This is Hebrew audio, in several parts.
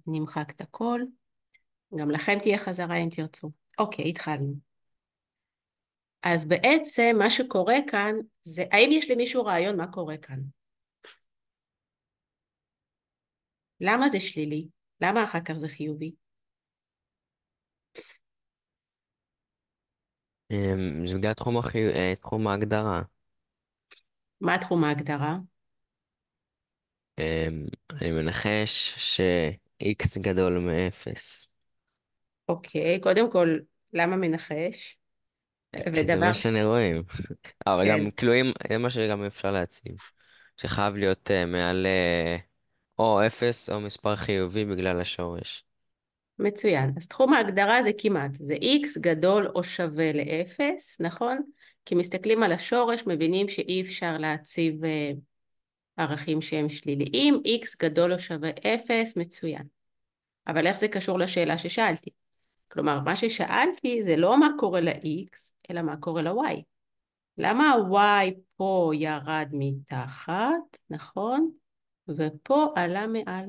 נמחק את הכל. גם לכם תהיה חזרה אם תרצו. אוקיי, התחלנו. אז בעצם מה שקורה כאן זה, האם יש למישהו רעיון מה קורה כאן? למה זה שלילי? למה אחר כך זה חיובי? זה בגלל תחום ההגדרה. מה תחום ההגדרה? אני מנחש ש-x גדול מ-0, אוקיי, קודם כל, למה מנחש? כי זה מה ודבר שאני רואים. אבל כן, גם תלויים, זה מה שגם אפשר להציב. שחייב להיות מעל או 0 או מספר חיובי בגלל השורש. מצוין. אז תחום ההגדרה זה כמעט, זה x גדול או שווה לאפס, נכון? כי מסתכלים על השורש, מבינים שאי אפשר להציב ערכים שהם שליליים, x גדול או שווה 0, מצוין. אבל איך זה קשור לשאלה ששאלתי? כלומר, מה ששאלתי זה לא מה קורה ל-x, אלא מה קורה ל-y. למה ה-y פה ירד מתחת, נכון? ופה עלה מעל.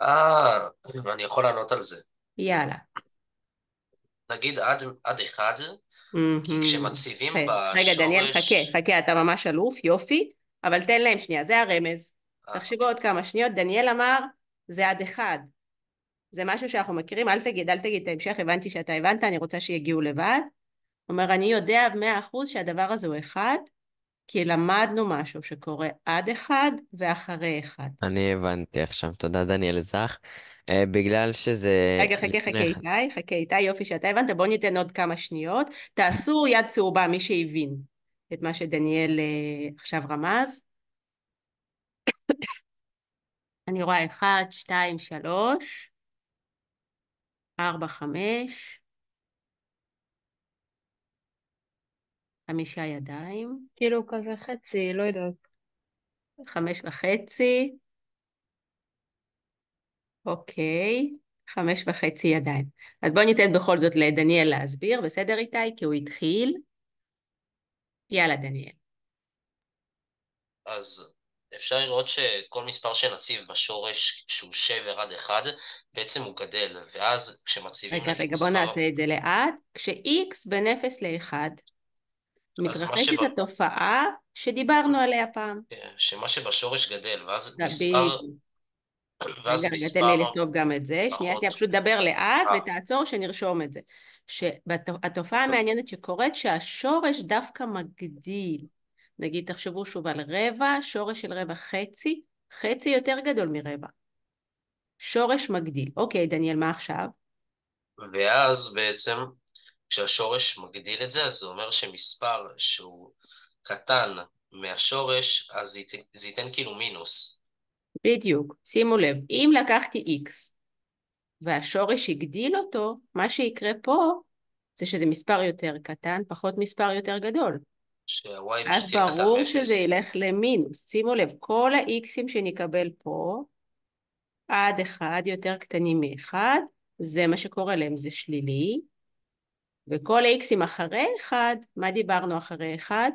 אה, אני יכול לענות על זה. יאללה. נגיד עד אחד, כי כשמציבים רגע, דניאל, בשורש... חכה, אתה ממש אלוף, יופי, אבל תן להם שנייה, זה הרמז. תחשבו אוקיי. עוד כמה שניות, דניאל אמר, זה עד אחד. זה משהו שאנחנו מכירים, אל תגיד את ההמשך, הבנתי שאתה הבנת, אני רוצה שיגיעו לבד. אומר, אני יודע 100% שהדבר הזה הוא אחד, כי למדנו משהו שקורה עד אחד ואחרי אחד. אני הבנתי עכשיו, תודה דניאל זך. בגלל שזה רגע, לפני... חכה איתי, יופי שאתה הבנת, בואו ניתן עוד כמה שניות. תעשו יד צהובה, מי שהבין את מה שדניאל עכשיו רמז. אני רואה 1, 2, 3, 4, 5, 5 ידיים, כאילו כזה חצי, לא יודעת. 5.5, אוקיי, 5.5 ידיים. אז בואו ניתן בכל זאת לדניאל להסביר, בסדר איתי? כי הוא התחיל. יאללה דניאל. אז אפשר לראות שכל מספר שנציב בשורש שהוא שבר עד אחד, בעצם הוא גדל, ואז כשמציבים נגיד בואו מספר... נעשה את זה לאט. כש-x בין 0 ל-1 אז מתרחשת התופעה שדיברנו עליה פעם. שמה שבשורש גדל, בדיוק. רגע, ואז תן לי מספר לכתוב גם את זה. שנייה, פחות... פשוט דבר לאט אה, ותעצור שנרשום את זה. שהתופעה המעניינת שקורית שהשורש דווקא מגדיל. נגיד, תחשבו שוב על רבע, שורש של רבע חצי, חצי יותר גדול מרבע. שורש מגדיל. אוקיי, דניאל, מה עכשיו? ואז בעצם כשהשורש מגדיל את זה, אז זה אומר שמספר שהוא קטן מהשורש, אז זה ייתן כאילו מינוס. בדיוק. שימו לב, אם לקחתי x והשורש הגדיל אותו, מה שיקרה פה זה שזה מספר יותר קטן, פחות מספר יותר גדול. שה-y אז פשוט יהיה קטן ברור שזה מאפס. ילך למינוס. שימו לב, כל ה-x'ים שנקבל פה, עד אחד יותר קטנים מאחד, זה מה שקורה להם, זה שלילי. וכל ה-x'ים אחרי אחד, מה דיברנו אחרי אחד?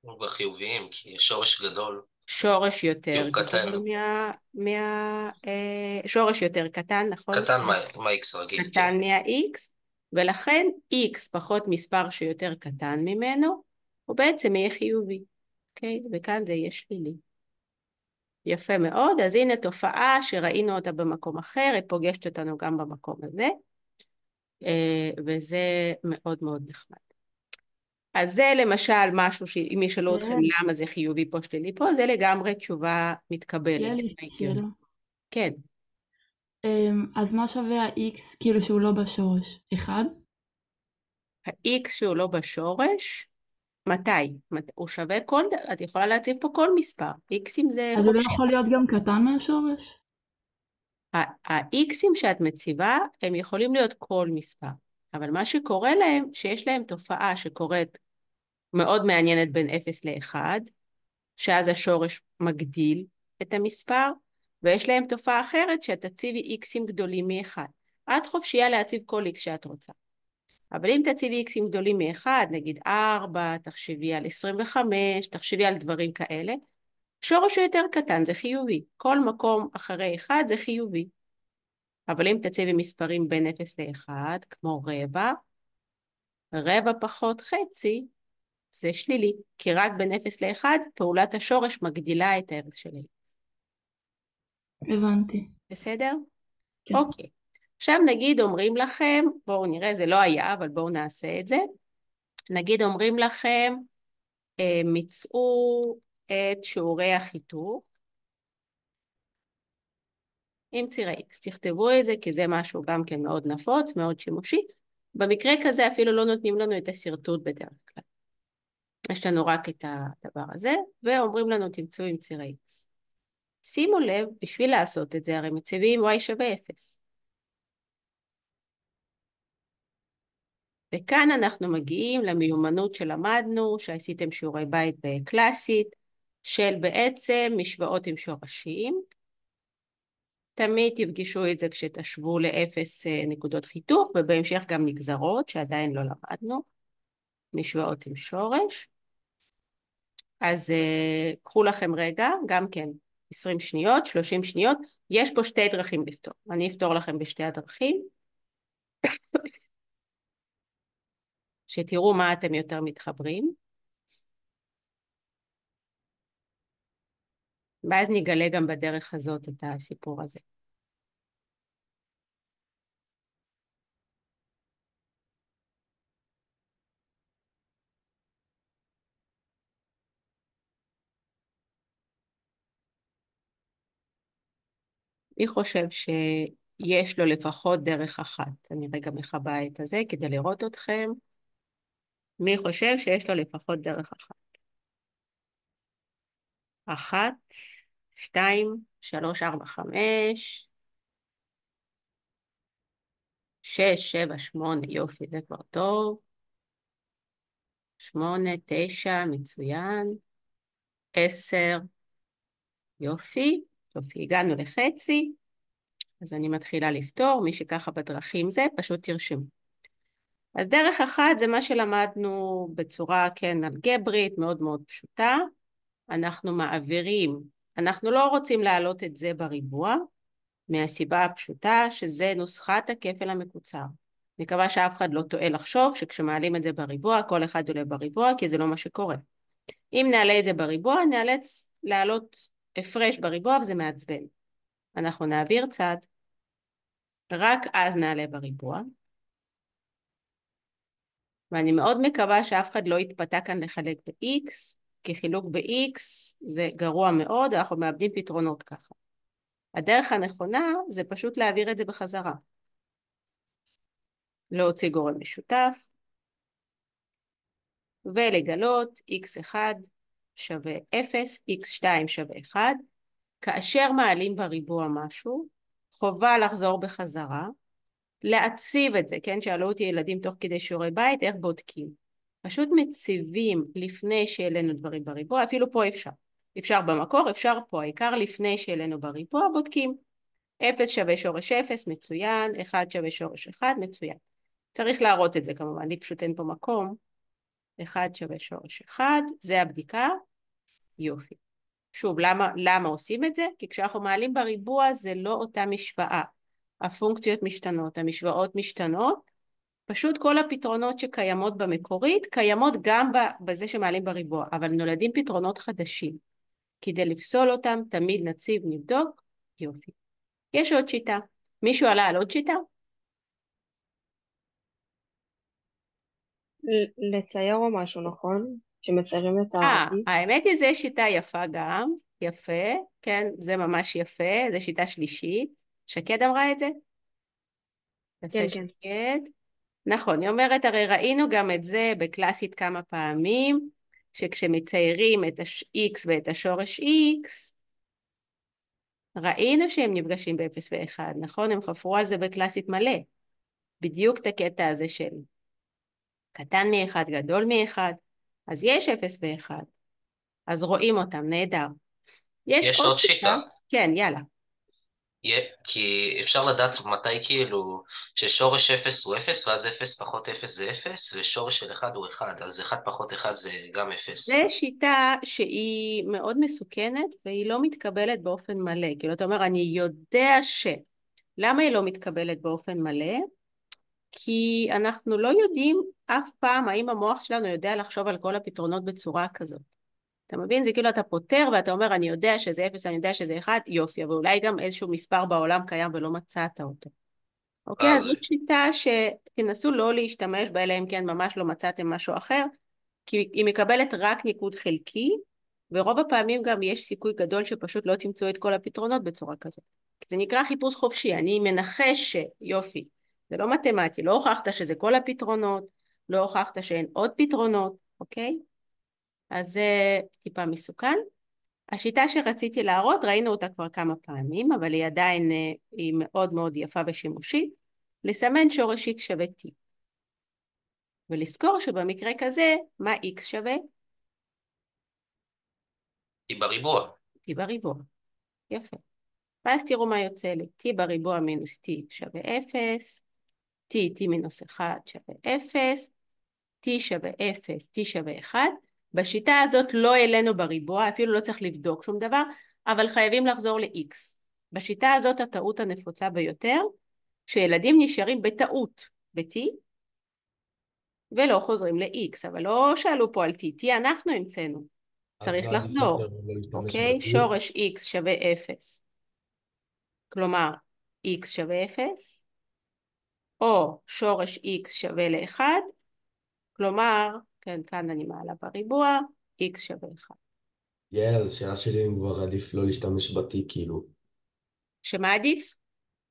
הוא בחיוביים, כי השורש גדול, שורש כי יותר הוא קטן. גדול שורש יותר קטן, נכון? קטן מה-x רגיל, כן. קטן מה-x, ולכן x פחות מספר שיותר קטן ממנו, הוא בעצם יהיה חיובי, אוקיי? וכאן זה יהיה שלילי. יפה מאוד, אז הנה תופעה שראינו אותה במקום אחר, היא פוגשת אותנו גם במקום הזה, וזה מאוד מאוד נחמד. אז זה למשל משהו שאם ישאלו אתכם יעל, למה זה חיובי פה שלילי פה, זה לגמרי תשובה מתקבלת, יעל, יש תשובה לי שאלה. הגיונית. כן, אז מה שווה ה-x כאילו שהוא לא בשורש? 1? ה-x שהוא לא בשורש, מתי? הוא שווה את יכולה להציב פה כל מספר, x'ים זה אז הוא לא חופשי. יכול להיות גם קטן מהשורש? ה-x'ים שאת מציבה הם יכולים להיות כל מספר, אבל מה שקורה להם, שיש להם תופעה שקורית מאוד מעניינת בין 0 ל-1, שאז השורש מגדיל את המספר, ויש להם תופעה אחרת שאת תציבי x'ים גדולים מ-1. את חופשייה להציב כל x שאת רוצה. אבל אם תציבי x'ים גדולים מ-1, נגיד 4, תחשבי על 25, תחשבי על דברים כאלה, שורש הוא יותר קטן, זה חיובי. כל מקום אחרי 1 זה חיובי. אבל אם תציבי מספרים בין 0 ל-1, כמו רבע, רבע פחות חצי, זה שלילי, כי רק בין 0 ל-1 פעולת השורש מגדילה את הערך של x. הבנתי. בסדר? כן. אוקיי. עכשיו נגיד אומרים לכם, בואו נראה, זה לא היה, אבל בואו נעשה את זה. נגיד אומרים לכם, מצאו את שיעורי החיתוך עם צירי x. תכתבו את זה, כי זה משהו גם כן מאוד נפוץ, מאוד שימושי. במקרה כזה אפילו לא נותנים לנו את השרטוט בדרך כלל. יש לנו רק את הדבר הזה, ואומרים לנו תמצאו עם צירי x. שימו לב, בשביל לעשות את זה, הרי מציבים y שווה 0. וכאן אנחנו מגיעים למיומנות שלמדנו, שעשיתם שיעורי בית קלאסית, של בעצם משוואות עם שורשים. תמיד תפגשו את זה כשתשוו לאפס נקודות חיתוך, ובהמשך גם נגזרות, שעדיין לא למדנו, משוואות עם שורש. אז קחו לכם רגע, גם כן 20 שניות, 30 שניות, יש פה שתי דרכים לפתור. אני אפתור לכם בשתי הדרכים, שתראו מה אתם יותר מתחברים. ואז נגלה גם בדרך הזאת את הסיפור הזה. מי חושב שיש לו לפחות דרך אחת? אני רגע מכבה את הזה כדי לראות אתכם. מי חושב שיש לו לפחות דרך אחת? 1, 2, 3, 4, 5, 6, 7, 8, יופי, זה כבר טוב. 8, 9, מצוין. 10, יופי, יופי, הגענו לחצי. אז אני מתחילה לפתור, מי שככה בדרכים זה, פשוט תרשמו. אז דרך אחת זה מה שלמדנו בצורה, כן, אלגברית, מאוד מאוד פשוטה. אנחנו מעבירים, אנחנו לא רוצים להעלות את זה בריבוע, מהסיבה הפשוטה שזה נוסחת הכפל המקוצר. מקווה שאף אחד לא טועה לחשוב שכשמעלים את זה בריבוע, כל אחד עולה בריבוע, כי זה לא מה שקורה. אם נעלה את זה בריבוע, נאלץ להעלות הפרש בריבוע, וזה מעצבן. אנחנו נעביר צד, רק אז נעלה בריבוע. ואני מאוד מקווה שאף אחד לא יתפתה כאן לחלק ב-x, כי חילוק ב-x זה גרוע מאוד, אנחנו מאבדים פתרונות ככה. הדרך הנכונה זה פשוט להעביר את זה בחזרה. להוציא גורם משותף, ולגלות x1 שווה 0, x2 שווה 1. כאשר מעלים בריבוע משהו, חובה לחזור בחזרה, להציב את זה, כן? שאלו אותי ילדים תוך כדי שיעורי בית, איך בודקים? פשוט מציבים לפני שהעלינו דברים בריבוע, אפילו פה אפשר. אפשר במקור, אפשר פה, העיקר לפני שהעלינו בריבוע, בודקים. 0 שווה שורש 0, מצוין, 1 שווה שורש 1, מצוין. צריך להראות את זה כמובן, לי פשוט אין פה מקום. 1 שווה שורש 1, זה הבדיקה, יופי. שוב, למה עושים את זה? כי כשאנחנו מעלים בריבוע זה לא אותה משוואה. הפונקציות משתנות, המשוואות משתנות, פשוט כל הפתרונות שקיימות במקורית, קיימות גם בזה שמעלים בריבוע, אבל נולדים פתרונות חדשים. כדי לפסול אותם, תמיד נציב, נבדוק, יופי. יש עוד שיטה. מישהו עלה על עוד שיטה? לצייר או משהו, נכון? שמציירים את ה-X. האמת היא, זו שיטה יפה גם, יפה, כן, זה ממש יפה, זו שיטה שלישית. שקד אמרה את זה? יפה, כן, כן. שקד. נכון, היא אומרת, הרי ראינו גם את זה בקלאסית כמה פעמים, שכשמציירים את ה-X ואת השורש X, ראינו שהם נפגשים ב-0 ו-1, נכון? הם חפרו על זה בקלאסית מלא. בדיוק את הקטע הזה של קטן מ-1, גדול מ-1, אז יש 0 ו-1, אז רואים אותם, נהדר. יש עוד שיטה. כן, יאללה. כי אפשר לדעת מתי כאילו ששורש 0 הוא 0, ואז 0 פחות 0 זה 0, ושורש של 1 הוא 1, אז 1 פחות 1 זה גם 0. זו שיטה שהיא מאוד מסוכנת, והיא לא מתקבלת באופן מלא. כאילו, אתה אומר, אני יודע ש... למה היא לא מתקבלת באופן מלא? כי אנחנו לא יודעים אף פעם האם המוח שלנו יודע לחשוב על כל הפתרונות בצורה כזאת. אתה מבין? זה כאילו אתה פותר ואתה אומר, אני יודע שזה 0, אני יודע שזה 1, יופי, אבל אולי גם איזשהו מספר בעולם קיים ולא מצאת אותו. אוקיי, אז זאת שיטה שתנסו לא להשתמש בה, אלא אם כן ממש לא מצאתם משהו אחר, כי היא מקבלת רק ניקוד חלקי, ורוב הפעמים גם יש סיכוי גדול שפשוט לא תמצאו את כל הפתרונות בצורה כזאת. זה נקרא חיפוש חופשי, אני מנחש שיופי, זה לא מתמטי, לא הוכחת שזה כל הפתרונות, לא הוכחת שאין עוד פתרונות, אוקיי? אז זה טיפה מסוכן. השיטה שרציתי להראות, ראינו אותה כבר כמה פעמים, אבל היא עדיין היא מאוד מאוד יפה ושימושית, לסמן שורש x שווה t. ולזכור שבמקרה כזה, מה x שווה? היא בריבוע. t בריבוע. יפה. ואז תראו מה יוצא לי. t בריבוע מינוס t שווה 0, t מינוס 1 שווה 0, t שווה 0, t שווה 1. בשיטה הזאת לא העלינו בריבוע, אפילו לא צריך לבדוק שום דבר, אבל חייבים לחזור ל-x. בשיטה הזאת הטעות הנפוצה ביותר, שילדים נשארים בטעות ב-t, ולא חוזרים ל-x, אבל לא שאלו פה על t, אנחנו המצאנו. צריך אז לחזור, יותר לא להשתמש אוקיי? ב-T. שורש x שווה 0. כלומר, x שווה 0, או שורש x שווה ל-1, כלומר, כן, כאן אני מעלה בריבוע, x שווה 1. יעל, אז השאלה שלי אם כבר עדיף לא להשתמש ב-T, כאילו. שמה עדיף?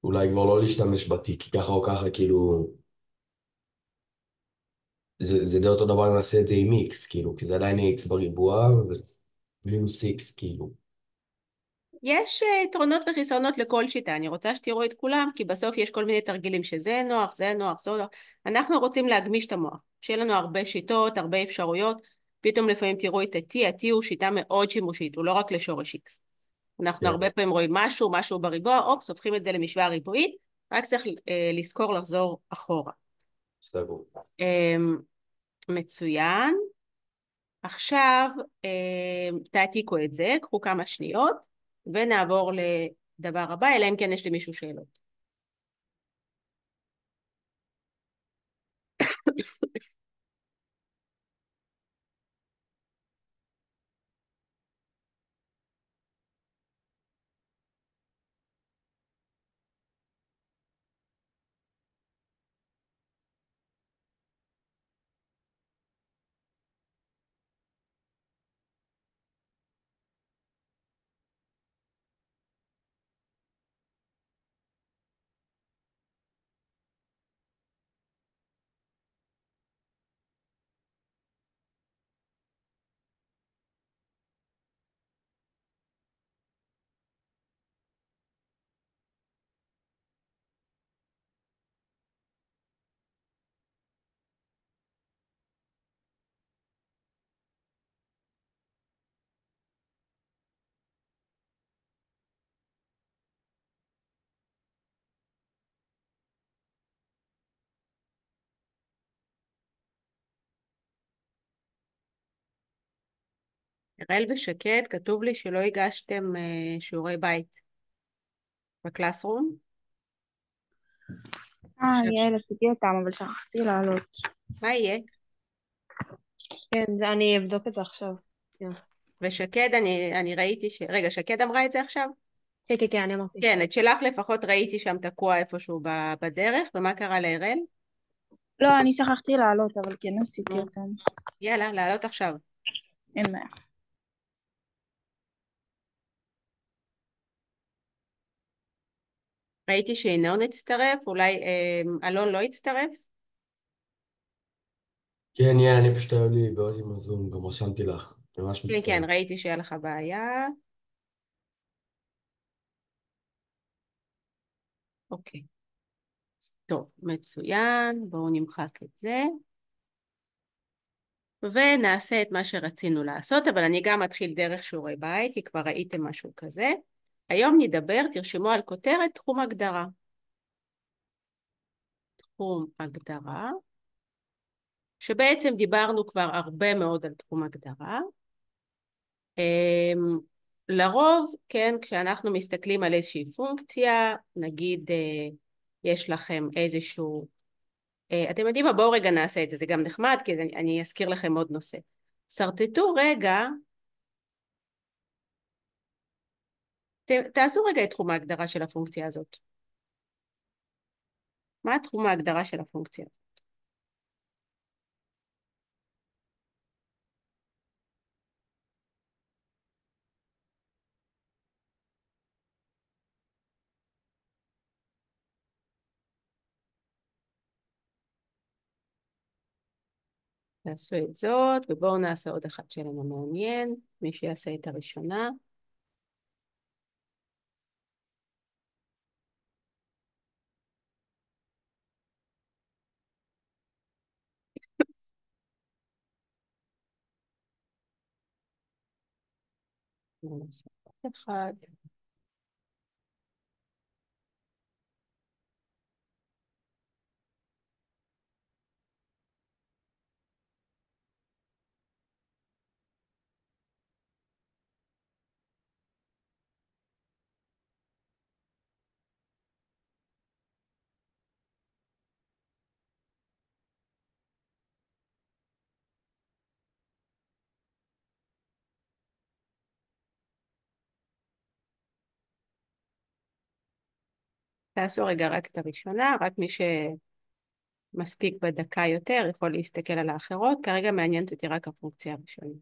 אולי כבר לא להשתמש ב-T, כי ככה או ככה, כאילו... זה די אותו דבר אם נעשה את זה עם X, כאילו, כי זה עדיין יהיה X בריבוע, ומינוס X, כאילו. יש יתרונות וחסרונות לכל שיטה, אני רוצה שתראו את כולם, כי בסוף יש כל מיני תרגילים שזה נוח, זה נוח, זה נוח. אנחנו רוצים להגמיש את המוח, שיהיה לנו הרבה שיטות, הרבה אפשרויות, פתאום לפעמים תראו את ה-T הוא שיטה מאוד שימושית, הוא לא רק לשורש X. אנחנו כן. הרבה פעמים רואים משהו בריבוע, אופס, הופכים את זה למשוואה ריבועית, רק צריך לזכור לחזור אחורה. סגור. מצוין. עכשיו תעתיקו את זה, קחו כמה שניות, ונעבור לדבר הבא, אלא אם כן יש למישהו שאלות. הראל ושקד, כתוב לי שלא הגשתם שיעורי בית בקלאסרום. עכשיו, יעל, עשיתי אותם, אבל שכחתי לעלות. מה יהיה? כן, אני אבדוק את זה עכשיו. ושקד, אני ראיתי רגע, שקד אמרה את זה עכשיו? כן, כן, כן, אני אמרתי. כן, את שלך לפחות ראיתי שם תקוע איפשהו בדרך, ומה קרה להראל? לא, אני שכחתי לעלות, אבל כן עשיתי אותם. יאללה, לעלות עכשיו. אין בעיה. ראיתי שינון הצטרף, אולי אלון לא הצטרף? כן, יעל, אני פשוט היו לי בעיות עם הזום, גם רשמתי לך. ממש כן, מצטער. כן, ראיתי שהיה לך בעיה. אוקיי. טוב, מצוין. בואו נמחק את זה. ונעשה את מה שרצינו לעשות, אבל אני גם אתחיל דרך שיעורי בית, כי כבר ראיתם משהו כזה. היום נדבר, תרשמו על כותרת, תחום הגדרה. תחום הגדרה, שבעצם דיברנו כבר הרבה מאוד על תחום הגדרה. לרוב, כן, כשאנחנו מסתכלים על איזושהי פונקציה, נגיד יש לכם איזשהו, אתם יודעים מה, בואו רגע נעשה את זה, זה גם נחמד, כי אני אזכיר לכם עוד נושא. שרטטו רגע, תעשו רגע את תחום ההגדרה של הפונקציה הזאת. מה תחום ההגדרה של הפונקציה הזאת? תעשו את זאת, ובואו נעשה עוד אחת שלנו מעניין, מי שיעשה את הראשונה. בואו נעשה עוד אחד. תעשו רגע רק את הראשונה, רק מי שמספיק בדקה יותר יכול להסתכל על האחרות, כרגע מעניינת אותי רק הפונקציה הראשונה.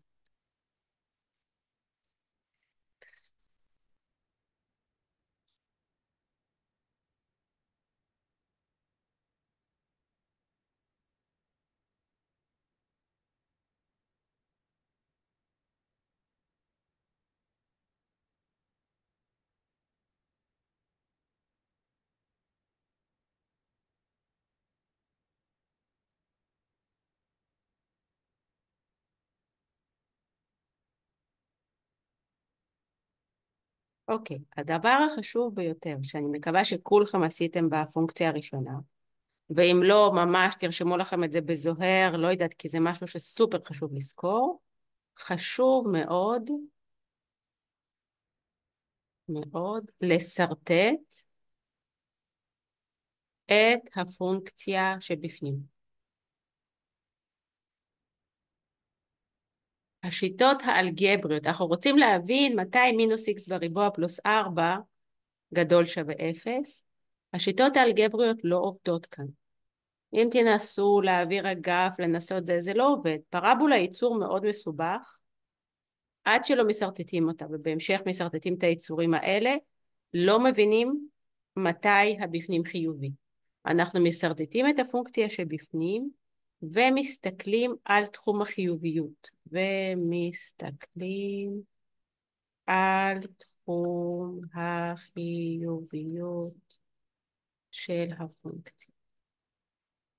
אוקיי, הדבר החשוב ביותר, שאני מקווה שכולכם עשיתם בפונקציה הראשונה, ואם לא, ממש תרשמו לכם את זה בזוהר, לא יודעת, כי זה משהו שסופר חשוב לזכור, חשוב מאוד, מאוד, לסרטט את הפונקציה שבפנים. השיטות האלגבריות, אנחנו רוצים להבין מתי מינוס x בריבוע פלוס 4 גדול שווה 0. השיטות האלגבריות לא עובדות כאן. אם תנסו להעביר אגף, לנסות זה לא עובד. פרבולה היא יצור מאוד מסובך, עד שלא מסרטטים אותה, ובהמשך מסרטטים את היצורים האלה, לא מבינים מתי הבפנים חיובי. אנחנו מסרטטים את הפונקציה שבפנים, ומסתכלים על תחום החיוביות. ומסתכלים על תחום החיוביות של הפונקציה.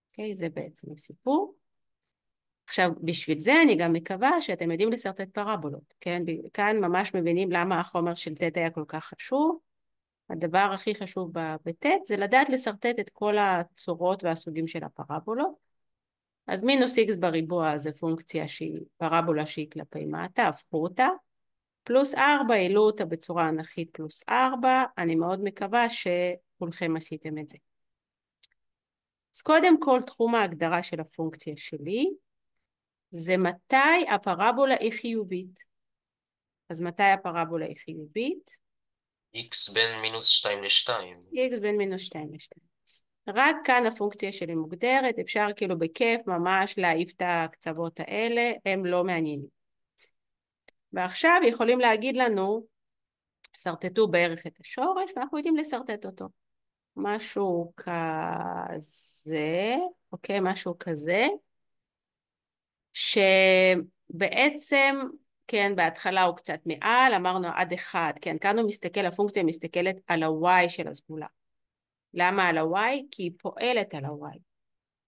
אוקיי, זה בעצם הסיפור. עכשיו, בשביל זה אני גם מקווה שאתם יודעים לסרטט פרבולות, כן? כאן ממש מבינים למה החומר של ט' היה כל כך חשוב. הדבר הכי חשוב בט' זה לדעת לסרטט את כל הצורות והסוגים של הפרבולות. אז מינוס x בריבוע זה פונקציה שהיא פרבולה שהיא כלפי מטה, הפכו אותה. פלוס 4, העלו אותה בצורה אנכית פלוס 4, אני מאוד מקווה שכולכם עשיתם את זה. אז קודם כל תחום ההגדרה של הפונקציה שלי, זה מתי הפרבולה היא חיובית. אז מתי הפרבולה היא חיובית? x בין מינוס 2 ל-2. x בין מינוס 2 ל-2. רק כאן הפונקציה שלי מוגדרת, אפשר כאילו בכיף ממש להעיף את הקצוות האלה, הם לא מעניינים. ועכשיו יכולים להגיד לנו, סרטטו בערך את השורש, ואנחנו יודעים לסרטט אותו. משהו כזה, אוקיי, משהו כזה, שבעצם, כן, בהתחלה הוא קצת מעל, אמרנו עד 1, כן, כאן הוא מסתכל, הפונקציה מסתכלת על ה-y של הסגולה. למה על ה-y? כי היא פועלת על ה-y.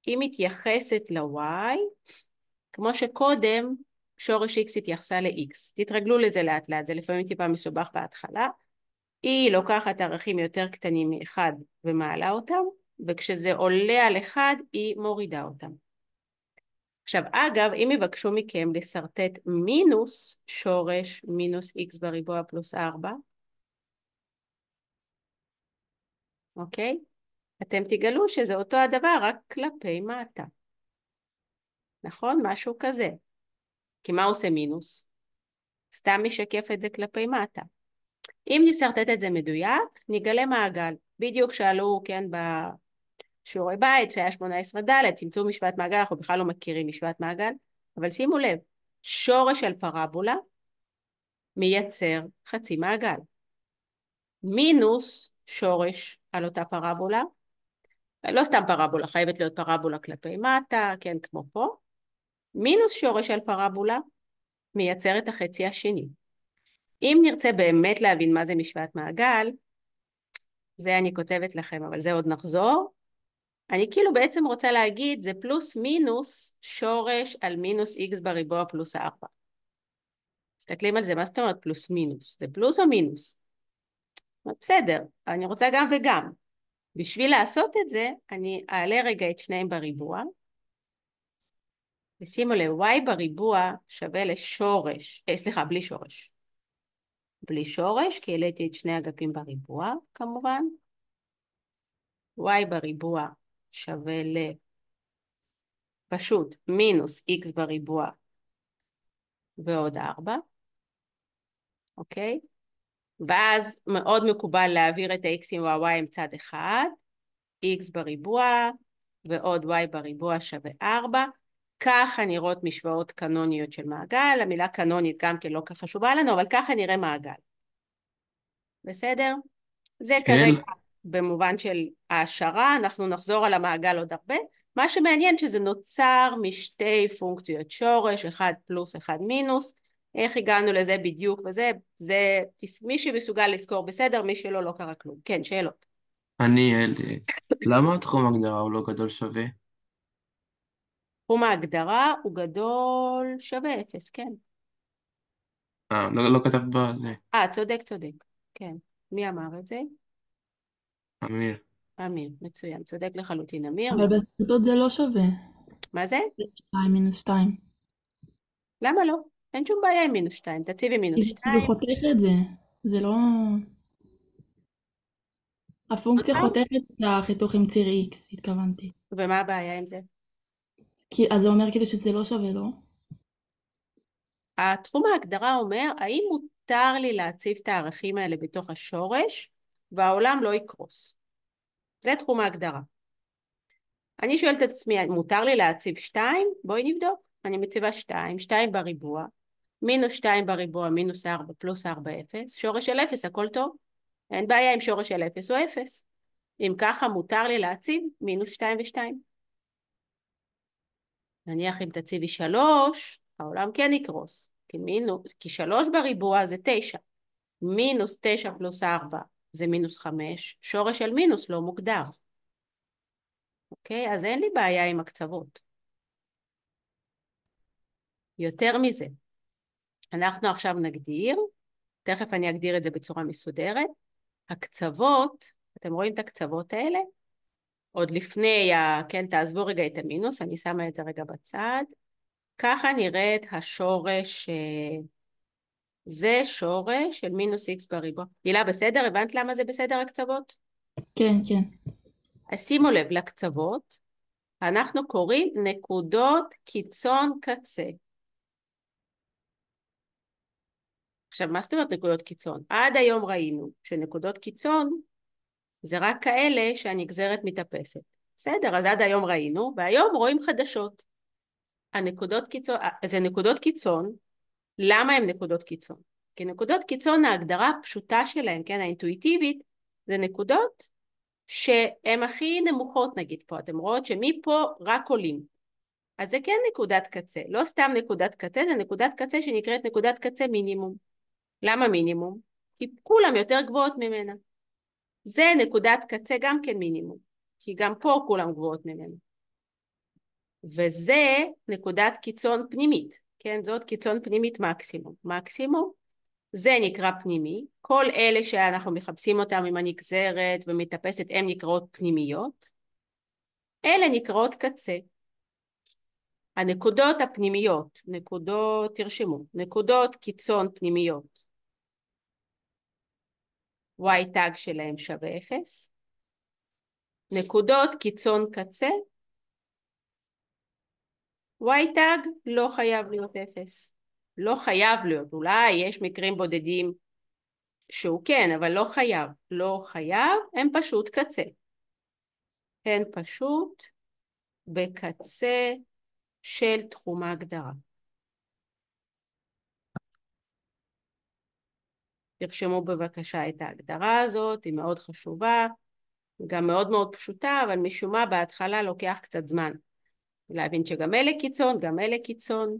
היא מתייחסת ל-y, כמו שקודם שורש x התייחסה ל-x. תתרגלו לזה לאט לאט, זה לפעמים טיפה מסובך בהתחלה. היא לוקחת ערכים יותר קטנים מ-1 ומעלה אותם, וכשזה עולה על 1 היא מורידה אותם. עכשיו, אגב, אם יבקשו מכם לסרטט מינוס שורש מינוס x בריבוע פלוס 4, אוקיי? אתם תגלו שזה אותו הדבר, רק כלפי מטה. נכון? משהו כזה. כי מה עושה מינוס? סתם משקף את זה כלפי מטה. אם נסרטט את זה מדויק, נגלה מעגל. בדיוק שאלו, כן, בשיעורי בית, שהיה 18ד', תמצאו משוואת מעגל, אנחנו בכלל לא מכירים משוואת מעגל, אבל שימו לב, שורש של פרבולה מייצר חצי מעגל. מינוס שורש על אותה פרבולה, לא סתם פרבולה, חייבת להיות פרבולה כלפי מטה, כן, כמו פה, מינוס שורש על פרבולה מייצר את החצי השני. אם נרצה באמת להבין מה זה משוואת מעגל, זה אני כותבת לכם, אבל זה עוד נחזור. אני כאילו בעצם רוצה להגיד, זה פלוס מינוס שורש על מינוס x בריבוע פלוס 4. מסתכלים על זה, מה זאת אומרת פלוס מינוס? זה פלוס או מינוס? בסדר, אני רוצה גם וגם. בשביל לעשות את זה, אני אעלה רגע את שניהם בריבוע. ושימו לב, y בריבוע שווה לשורש, סליחה, בלי שורש. בלי שורש, כי העליתי את שני אגפים בריבוע, כמובן. y בריבוע שווה פשוט מינוס x בריבוע ועוד 4, אוקיי? ואז מאוד מקובל להעביר את ה-x'ים וה-y עם צד אחד, x בריבוע ועוד y בריבוע שווה 4, ככה נראות משוואות קנוניות של מעגל, המילה קנונית גם כן לא כך חשובה לנו, אבל ככה נראה מעגל. בסדר? זה כרגע במובן של העשרה, אנחנו נחזור על המעגל עוד הרבה. מה שמעניין שזה נוצר משתי פונקציות שורש, 1 פלוס 1 מינוס, איך הגענו לזה בדיוק וזה, זה מי שמסוגל לזכור בסדר, מי שלא לא קרה כלום. כן, שאלות. למה תחום ההגדרה הוא לא גדול שווה? תחום ההגדרה הוא גדול שווה 0, כן. לא כתב בזה. צודק, צודק, כן. מי אמר את זה? אמיר. אמיר, מצוין, צודק לחלוטין אמיר. אבל בסרטוט זה לא שווה. מה זה? 2 מינוס 2. למה לא? אין שום בעיה עם מינוס 2, תציבי מינוס 2. כאילו חותך את זה. זה לא... הפונקציה חותכת את החיתוך עם ציר x, התכוונתי. ומה הבעיה עם זה? אז זה אומר כאילו שזה לא שווה, לא? התחום ההגדרה אומר, האם מותר לי להציב את הערכים האלה בתוך השורש, והעולם לא יקרוס. זה תחום ההגדרה. אני שואלת את עצמי, מותר לי להציב 2? בואי נבדוק. אני מציבה 2, 2 בריבוע, מינוס 2 בריבוע, מינוס 4, פלוס 4, 0, שורש של 0, הכל טוב. אין בעיה עם שורש של 0 או 0. אם ככה מותר לי להציב מינוס 2 ו-2. נניח אם תציבי 3, העולם כן יקרוס. כי 3 בריבוע זה 9. מינוס 9 פלוס 4 זה מינוס 5. שורש של מינוס לא מוגדר. אוקיי? אז אין לי בעיה עם הקצוות. יותר מזה, אנחנו עכשיו נגדיר, תכף אני אגדיר את זה בצורה מסודרת, הקצוות, אתם רואים את הקצוות האלה? עוד לפני, כן, תעזבו רגע את המינוס, אני שמה את זה רגע בצד. ככה נראית השורש, זה שורש של מינוס x בריבוע. הילה, בסדר? הבנת למה זה בסדר הקצוות? כן, כן. אז שימו לב, לקצוות, אנחנו קוראים נקודות קיצון קצה. עכשיו, מה זאת אומרת נקודות קיצון? עד היום ראינו שנקודות קיצון זה רק כאלה שהנגזרת מתאפסת. בסדר, אז עד היום ראינו, והיום רואים חדשות. הנקודות קיצון, זה נקודות קיצון, למה הן נקודות קיצון? כי נקודות קיצון, ההגדרה הפשוטה שלהן, כן, האינטואיטיבית, זה נקודות שהן הכי נמוכות נגיד פה. אתם רואות שמפה רק עולים. אז זה כן נקודת קצה, לא סתם נקודת קצה, זה נקודת קצה שנקראת נקודת קצה מינימום. למה מינימום? כי כולם יותר גבוהות ממנה. זה נקודת קצה גם כן מינימום, כי גם פה כולם גבוהות ממנה. וזה נקודת קיצון פנימית, כן? זאת קיצון פנימית מקסימום. מקסימום, זה נקרא פנימי. כל אלה שאנחנו מחפשים אותם עם הנגזרת ומתאפסת, הן נקראות פנימיות. אלה נקראות קצה. הנקודות הפנימיות, תרשמו, נקודות קיצון פנימיות, y tag שלהם שווה 0, נקודות קיצון קצה, y tag לא חייב להיות 0. לא חייב להיות, אולי יש מקרים בודדים שהוא כן, אבל לא חייב. לא חייב, הם פשוט קצה. הן פשוט בקצה של תחום ההגדרה. תרשמו בבקשה את ההגדרה הזאת, היא מאוד חשובה, היא גם מאוד מאוד פשוטה, אבל משום מה בהתחלה לוקח קצת זמן. להבין שגם אלה קיצון, גם אלה קיצון.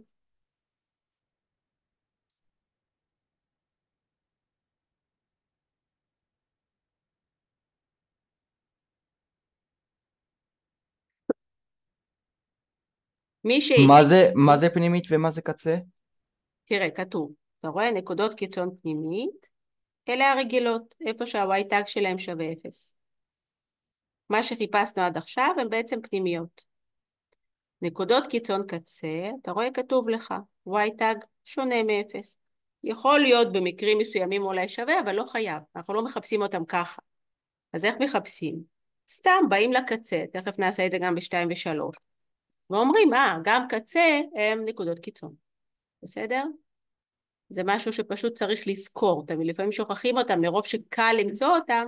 מי שהייתי... מה זה פנימית ומה זה קצה? תראה, כתוב, אתה רואה נקודות קיצון פנימית, אלה הרגילות, איפה שה-y tag שלהם שווה 0. מה שחיפשנו עד עכשיו הם בעצם פנימיות. נקודות קיצון קצה, אתה רואה כתוב לך, y tag שונה מ-0. יכול להיות במקרים מסוימים אולי שווה, אבל לא חייב, אנחנו לא מחפשים אותם ככה. אז איך מחפשים? סתם באים לקצה, תכף נעשה את זה גם ב-2 ו-3, ואומרים, גם קצה הם נקודות קיצון. בסדר? זה משהו שפשוט צריך לזכור, לפעמים שוכחים אותם, לרוב שקל למצוא אותם,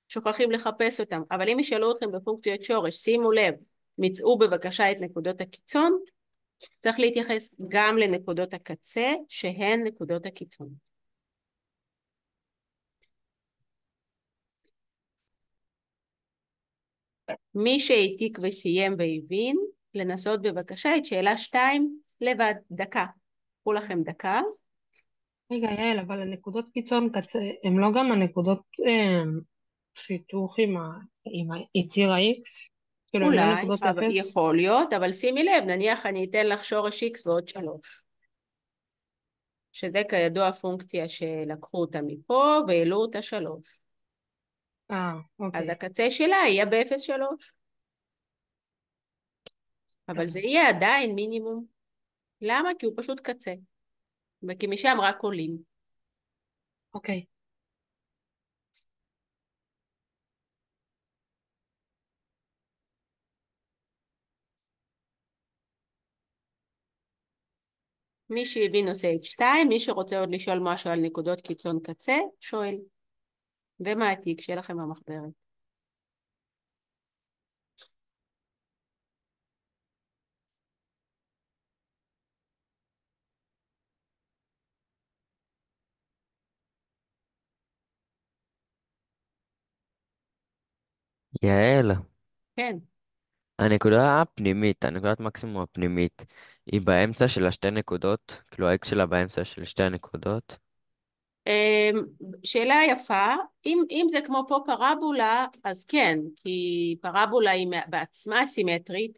שוכחים לחפש אותם, אבל אם ישאלו אתכם בפונקציות שורש, שימו לב, מצאו בבקשה את נקודות הקיצון, צריך להתייחס גם לנקודות הקצה, שהן נקודות הקיצון. מי שהעתיק וסיים והבין, לנסות בבקשה את שאלה 2 לבד, דקה. קחו לכם דקה. רגע, יעל, אבל הנקודות קיצון קצה, הם לא גם הנקודות חיתוך עם יציר ה-X? כאילו, הם לא אולי, נקודות אבל 0? יכול להיות, אבל שימי לב, נניח אני אתן לך שורש X ועוד 3. שזה כידוע פונקציה שלקחו אותה מפה והעלו אותה 3. אז אוקיי. הקצה שלה יהיה ב-0.3. אבל זה יהיה עדיין מינימום. למה? כי הוא פשוט קצה. וכי משם רק עולים. אוקיי. מי שהבין עושה את 2, מי שרוצה עוד לשאול משהו על נקודות קיצון קצה, שואל. ומעתיק, שיהיה לכם במחברת. יעל, כן. הנקודה הפנימית, הנקודת מקסימום הפנימית, היא באמצע של השתי נקודות? כאילו ה-X שלה באמצע של שתי הנקודות? שאלה יפה, אם זה כמו פה פרבולה, אז כן, כי פרבולה היא בעצמה סימטרית,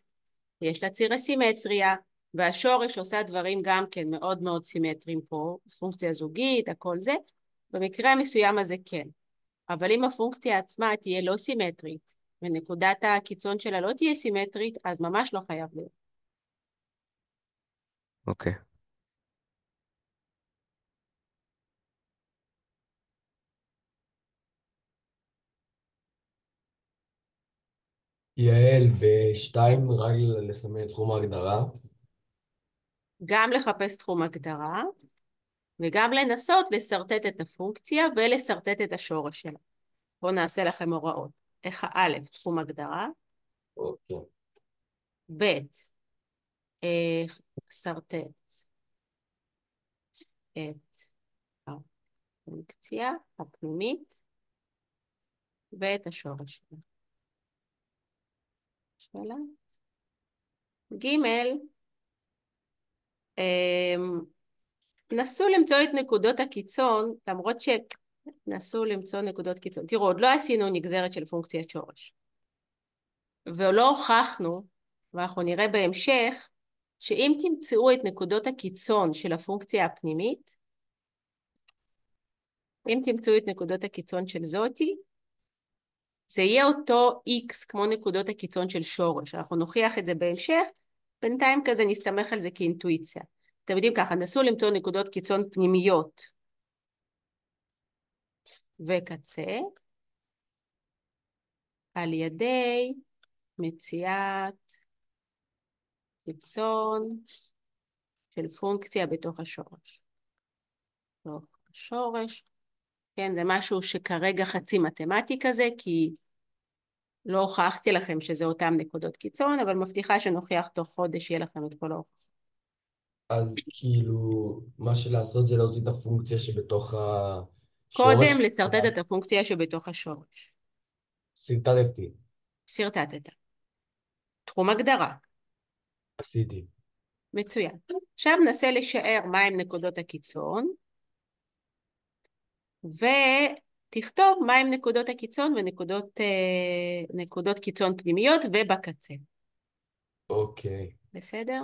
יש לה ציר הסימטריה, והשורש עושה דברים גם כן מאוד מאוד סימטריים פה, פונקציה זוגית, הכל זה, במקרה המסוים הזה כן. אבל אם הפונקציה עצמה תהיה לא סימטרית, ונקודת הקיצון שלה לא תהיה סימטרית, אז ממש לא חייב להיות. אוקיי. יעל, ב-2 רק לסמן את תחום ההגדרה. גם לחפש תחום הגדרה, וגם לנסות לסרטט את הפונקציה ולסרטט את השורש שלה. בואו נעשה לכם הוראות. א', תחום הגדרה, אוקיי. ב', סרטט את הפונקציה הפנימית ואת השורש שלה. שאלה. ג', נסו למצוא את נקודות הקיצון, למרות שנסו למצוא נקודות קיצון. תראו, עוד לא עשינו נגזרת של פונקציית שורש. ולא הוכחנו, ואנחנו נראה בהמשך, שאם תמצאו את נקודות הקיצון של הפונקציה הפנימית, אם תמצאו את נקודות הקיצון של זאתי, זה יהיה אותו x כמו נקודות הקיצון של שורש. אנחנו נוכיח את זה בהמשך, בינתיים כזה נסתמך על זה כאינטואיציה. אתם יודעים ככה, נסו למצוא נקודות קיצון פנימיות וקצה על ידי מציאת קיצון של פונקציה בתוך השורש. בתוך השורש, כן, זה משהו שכרגע חצי מתמטי כזה, כי לא הוכחתי לכם שזה אותם נקודות קיצון, אבל מבטיחה שנוכיח תוך חודש יהיה לכם את כל ההוכחות. אז כאילו, מה שלעשות זה להוציא את הפונקציה שבתוך קודם השורש. לצרטט את הפונקציה שבתוך השורש. סרטטתי, סרטטת. תחום הגדרה. עשיתי. מצוין. עכשיו ננסה לשער מהם נקודות הקיצון, ותכתוב מהם נקודות הקיצון ונקודות קיצון פנימיות ובקצה. אוקיי. בסדר?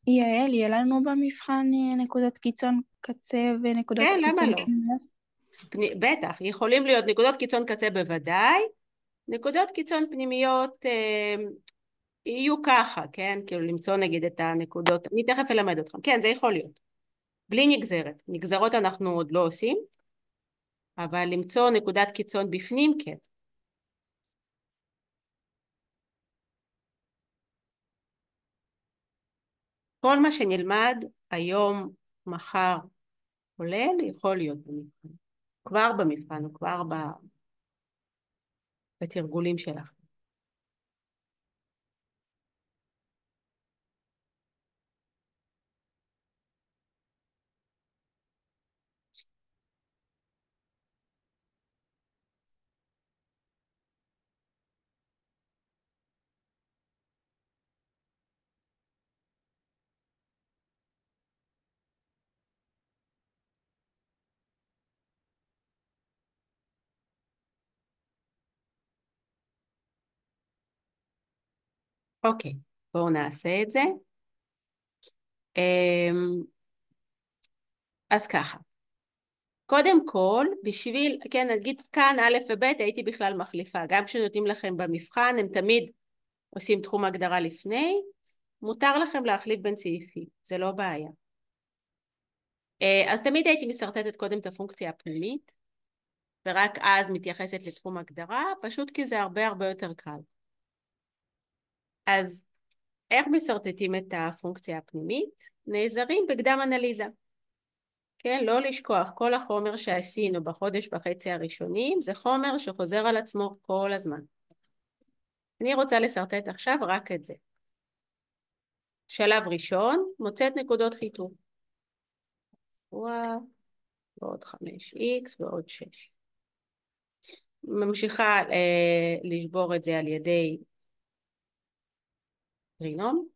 יעל, יהיה לנו במבחן נקודות קיצון קצה ונקודות כן, למה קיצון לא? פנימיות? בטח, יכולים להיות נקודות קיצון קצה בוודאי, נקודות קיצון פנימיות יהיו ככה, כן? כאילו למצוא נגיד את הנקודות, אני תכף אלמד אתכם, כן, זה יכול להיות. בלי נגזרת, נגזרות אנחנו עוד לא עושים, אבל למצוא נקודת קיצון בפנים, כן. כל מה שנלמד היום, מחר, כולל, יכול להיות במבחן. כבר במבחן, או כבר בתרגולים שלך. אוקיי, בואו נעשה את זה. אז ככה. קודם כל, בשביל, כן, נגיד כאן א' וב' הייתי בכלל מחליפה. גם כשנותנים לכם במבחן, הם תמיד עושים תחום הגדרה לפני. מותר לכם להחליף בין סעיפים, זה לא בעיה. אז תמיד הייתי מסרטטת קודם את הפונקציה הפנימית, ורק אז מתייחסת לתחום הגדרה, פשוט כי זה הרבה הרבה יותר קל. אז איך מסרטטים את הפונקציה הפנימית? נעזרים בקדם אנליזה. כן, לא לשכוח, כל החומר שעשינו בחודש וחצי הראשונים, זה חומר שחוזר על עצמו כל הזמן. אני רוצה לסרטט עכשיו רק את זה. שלב ראשון, מוצאת נקודות חיתוך. ועוד 5x ועוד 6. ממשיכה לשבור את זה על ידי טרינום.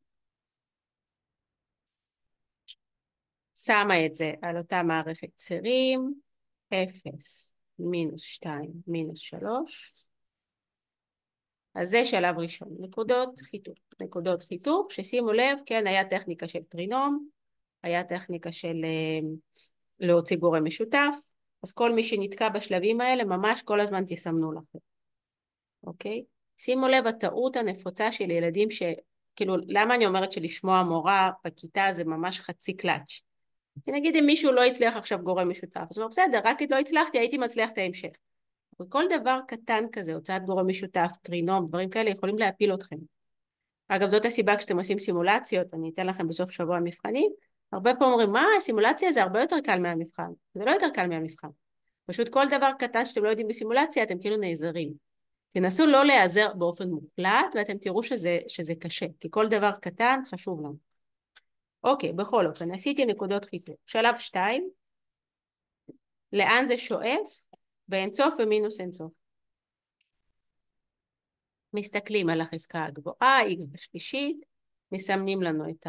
שמה את זה על אותה מערכת צירים, 0, מינוס 2, מינוס 3. אז זה שלב ראשון, נקודות חיתוך. נקודות חיתוך, ששימו לב, כן, היה טכניקה של טרינום, היה טכניקה של להוציא גורם משותף, אז כל מי שנתקע בשלבים האלה, ממש כל הזמן תסמנו לכם. אוקיי? שימו לב, הטעות הנפוצה של ילדים כאילו, למה אני אומרת שלשמוע מורה בכיתה זה ממש חצי קלאץ'? כי נגיד אם מישהו לא הצליח עכשיו גורם משותף, אז הוא אומר, בסדר, רק אם לא הצלחתי, הייתי מצליח את ההמשך. וכל דבר קטן כזה, הוצאת גורם משותף, טרינום, דברים כאלה, יכולים להפיל אתכם. אגב, זאת הסיבה כשאתם עושים סימולציות, אני אתן לכם בסוף שבוע מבחנים, הרבה פעמים אומרים, מה, הסימולציה זה הרבה יותר קל מהמבחן. זה לא יותר קל מהמבחן. פשוט כל דבר קטן שאתם לא יודעים בסימולציה, אתם כאילו נעזרים. תנסו לא להיעזר באופן מוחלט, ואתם תראו שזה קשה, כי כל דבר קטן חשוב לנו. אוקיי, בכל אופן, עשיתי נקודות חיתוך. שלב 2, לאן זה שואף? באינסוף ומינוס אינסוף. מסתכלים על החזקה הגבוהה, x בשלישית, מסמנים לנו את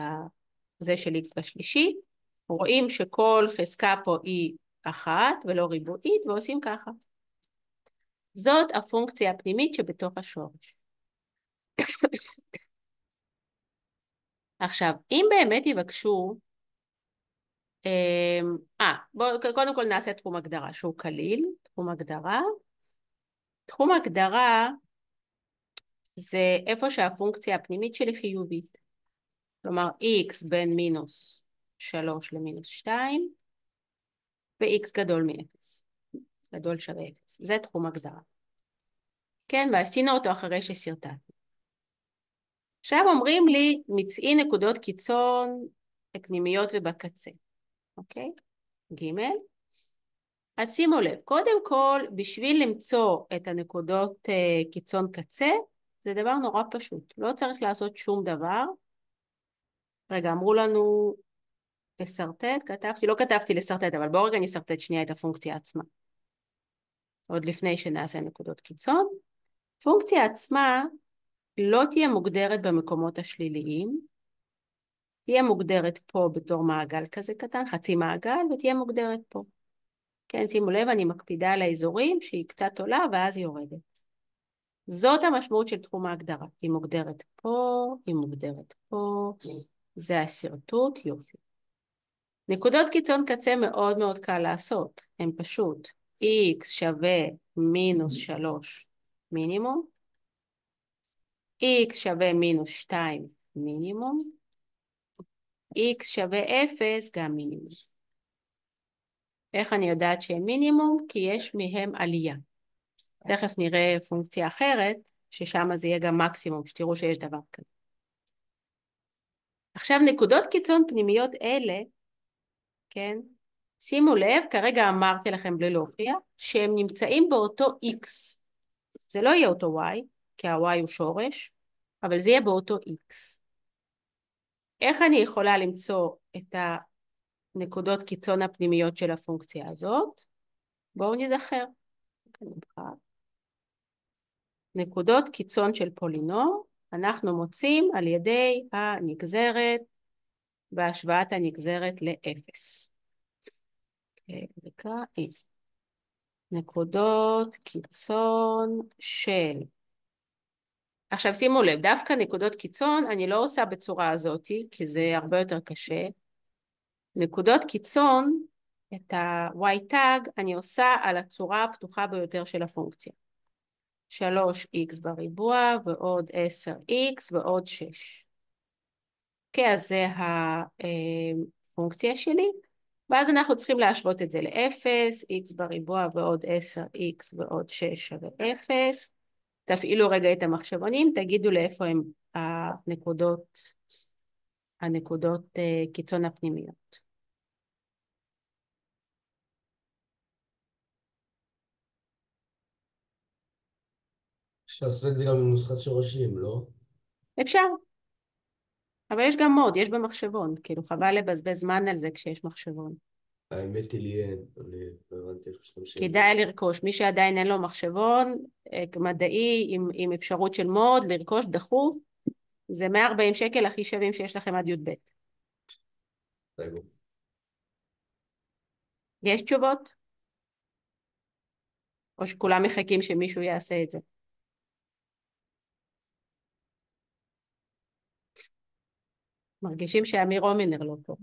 זה של x בשלישית, רואים שכל חזקה פה היא אחת ולא ריבועית, ועושים ככה. זאת הפונקציה הפנימית שבתוך השורש. עכשיו, אם באמת יבקשו, בואו קודם כל נעשה תחום הגדרה שהוא קליל, תחום הגדרה. תחום הגדרה זה איפה שהפונקציה הפנימית שלי חיובית. כלומר, x בין מינוס 3 למינוס 2, ו-x גדול מ-0. גדול שווה 0. זה תחום הגדרה. כן, ועשינו אותו אחרי שסרטטנו. עכשיו אומרים לי, מצאי נקודות קיצון פנימיות ובקצה. אוקיי? ג'. אז שימו לב, קודם כל, בשביל למצוא את הנקודות קיצון קצה, זה דבר נורא פשוט. לא צריך לעשות שום דבר. רגע, אמרו לנו לסרטט, כתבתי, לא כתבתי לסרטט, אבל בואו רגע נסרטט שנייה את הפונקציה עצמה. עוד לפני שנעשה נקודות קיצון. פונקציה עצמה לא תהיה מוגדרת במקומות השליליים, תהיה מוגדרת פה בתור מעגל כזה קטן, חצי מעגל, ותהיה מוגדרת פה. כן, שימו לב, אני מקפידה על האזורים שהיא קצת עולה ואז יורדת. זאת המשמעות של תחום ההגדרה. היא מוגדרת פה, היא מוגדרת פה, זה השרטוט, יופי. נקודות קיצון קצה מאוד מאוד קל לעשות, הן פשוט x שווה מינוס 3 מינימום, x שווה מינוס 2 מינימום, x שווה 0 גם מינימום. איך אני יודעת שהן מינימום? כי יש מהם עלייה. תכף נראה פונקציה אחרת, ששם זה יהיה גם מקסימום, שתראו שיש דבר כזה. עכשיו נקודות קיצון פנימיות אלה, כן? שימו לב, כרגע אמרתי לכם בלי להוכיח, שהם נמצאים באותו x. זה לא יהיה אותו y, כי ה-y הוא שורש, אבל זה יהיה באותו x. איך אני יכולה למצוא את הנקודות קיצון הפנימיות של הפונקציה הזאת? בואו נזכר. נקודות קיצון של פולינום, אנחנו מוצאים על ידי הנגזרת, בהשוואת הנגזרת ל-0. נקודות קיצון של... עכשיו שימו לב, דווקא נקודות קיצון אני לא עושה בצורה הזאת, כי זה הרבה יותר קשה. נקודות קיצון, את ה-y tag אני עושה על הצורה הפתוחה ביותר של הפונקציה. 3x בריבוע ועוד 10x ועוד 6. אוקיי, אז זה הפונקציה שלי, ואז אנחנו צריכים להשוות את זה ל-0, x בריבוע ועוד 10x ועוד 6 שווה 0. תפעילו רגע את המחשבונים, תגידו לאיפה הם הנקודות קיצון הפנימיות. אפשר לעשות את זה גם בנוסחת שורשים, לא? אפשר. אבל יש גם מוד, יש במחשבון, כאילו חבל לבזבז זמן על זה כשיש מחשבון. האמת היא לי אין, אני לא הבנתי איך משתמשים. כדאי לרכוש, מי שעדיין אין לו מחשבון, מדעי עם אפשרות של מוד, לרכוש דחוף, זה 140 שקל הכי שווים שיש לכם עד י"ב. רגע. יש תשובות? או שכולם מחכים שמישהו יעשה את זה? מרגישים שאמיר רומינר לא פה.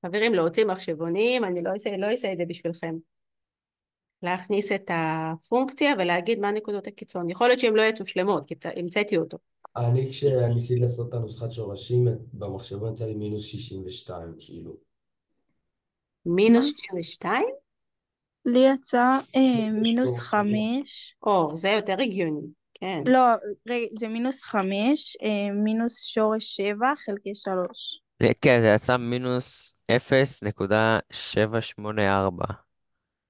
חברים, להוציא מחשבונים, אני לא אעשה את זה בשבילכם. להכניס את הפונקציה ולהגיד מה נקודות הקיצון. יכול להיות שהן לא יצאו שלמות, כי המצאתי אותו. אני כשניסיתי לעשות את הנוסחת שורשים, במחשבון יצא לי מינוס 62, כאילו. מינוס 62? לי יצא מינוס 5. או, זה יותר הגיוני, כן. לא, רגע, זה מינוס 5, מינוס שורש 7 חלקי 3. כן, זה יצא מינוס 0.784.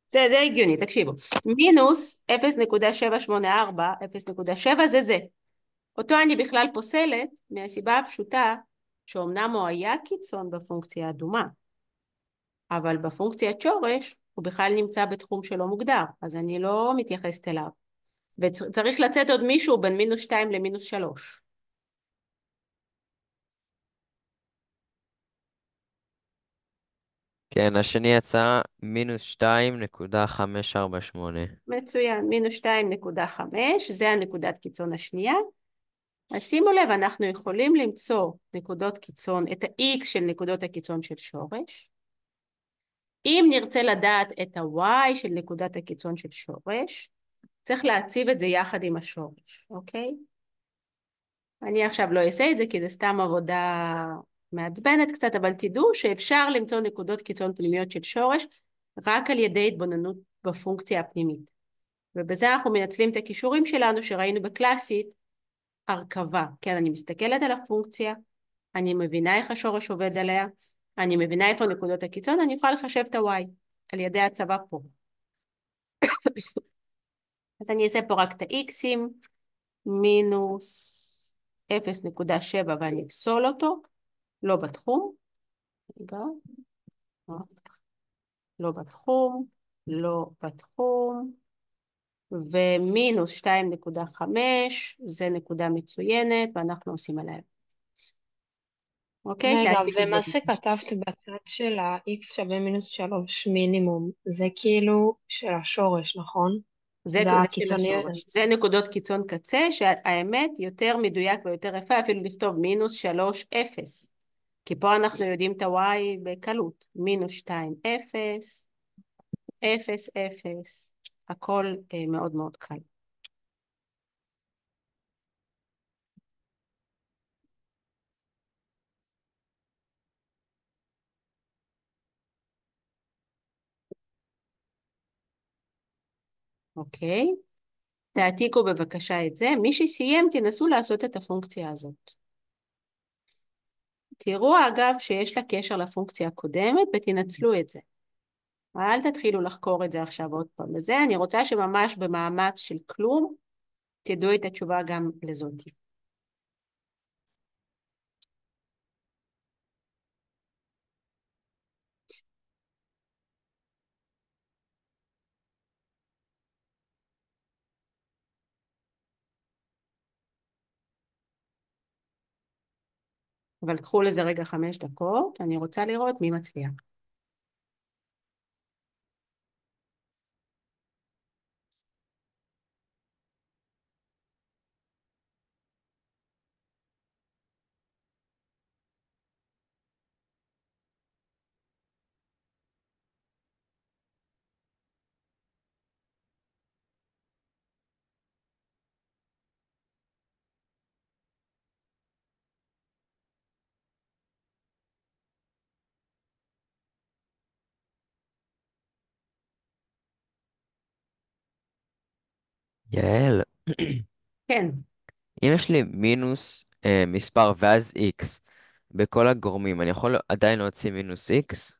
זה הגיוני, תקשיבו. מינוס 0.784, 0.7 זה. אותו אני בכלל פוסלת מהסיבה הפשוטה שאומנם הוא היה קיצון בפונקציה האדומה, אבל בפונקציית שורש הוא בכלל נמצא בתחום שלא מוגדר, אז אני לא מתייחסת אליו. וצריך לצאת עוד מישהו בין מינוס 2 למינוס 3. כן, השני יצא מינוס 2.548. מצוין, מינוס 2.5, זה הנקודת קיצון השנייה. אז שימו לב, אנחנו יכולים למצוא נקודות קיצון, את ה-x של נקודות הקיצון של שורש. אם נרצה לדעת את ה-y של נקודת הקיצון של שורש, צריך להציב את זה יחד עם השורש, אוקיי? אני עכשיו לא אעשה את זה כי זה סתם עבודה מעצבנת קצת, אבל תדעו שאפשר למצוא נקודות קיצון פנימיות של שורש רק על ידי התבוננות בפונקציה הפנימית. ובזה אנחנו מנצלים את הכישורים שלנו שראינו בקלאסית, הרכבה. כן, אני מסתכלת על הפונקציה, אני מבינה איך השורש עובד עליה, אני מבינה איפה נקודות הקיצון, אני יכולה לחשב את ה-y על ידי הצבה פה. אז אני אעשה פה רק את ה-x'ים, מינוס 0.7 ואני אפסול אותו, לא בתחום, רגע, לא בתחום, לא בתחום, ומינוס 2.5 זה נקודה מצוינת ואנחנו עושים עליה. אוקיי? רגע, תעתיקו ומה בבקשה. שכתבת בצד של ה-x שווה מינוס 3 מינימום, זה כאילו של השורש, נכון? זה זה של הקיצוניות. השורש. זה נקודות קיצון קצה, שהאמת יותר מדויק ויותר יפה, אפילו לכתוב מינוס 3, 0. כי פה אנחנו יודעים את ה-y בקלות. מינוס 2, 0, 0, 0. הכל מאוד מאוד קל. אוקיי? תעתיקו בבקשה את זה. מי שסיים, תנסו לעשות את הפונקציה הזאת. תראו אגב שיש לה קשר לפונקציה הקודמת ותנצלו את זה. אל תתחילו לחקור את זה עכשיו עוד פעם. לזה אני רוצה שממש במאמץ של כלום, תדעו את התשובה גם לזאת. אבל קחו לזה רגע 5 דקות, אני רוצה לראות מי מצליח. יעל, כן, אם יש לי מינוס מספר ואז x בכל הגורמים, אני יכול עדיין להוציא מינוס x?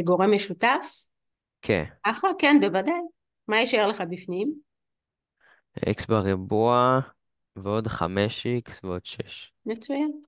גורם משותף? כן. אחלה, כן, בוודאי. מה יישאר לך בפנים? x בריבוע ועוד 5x ועוד 6. מצוין.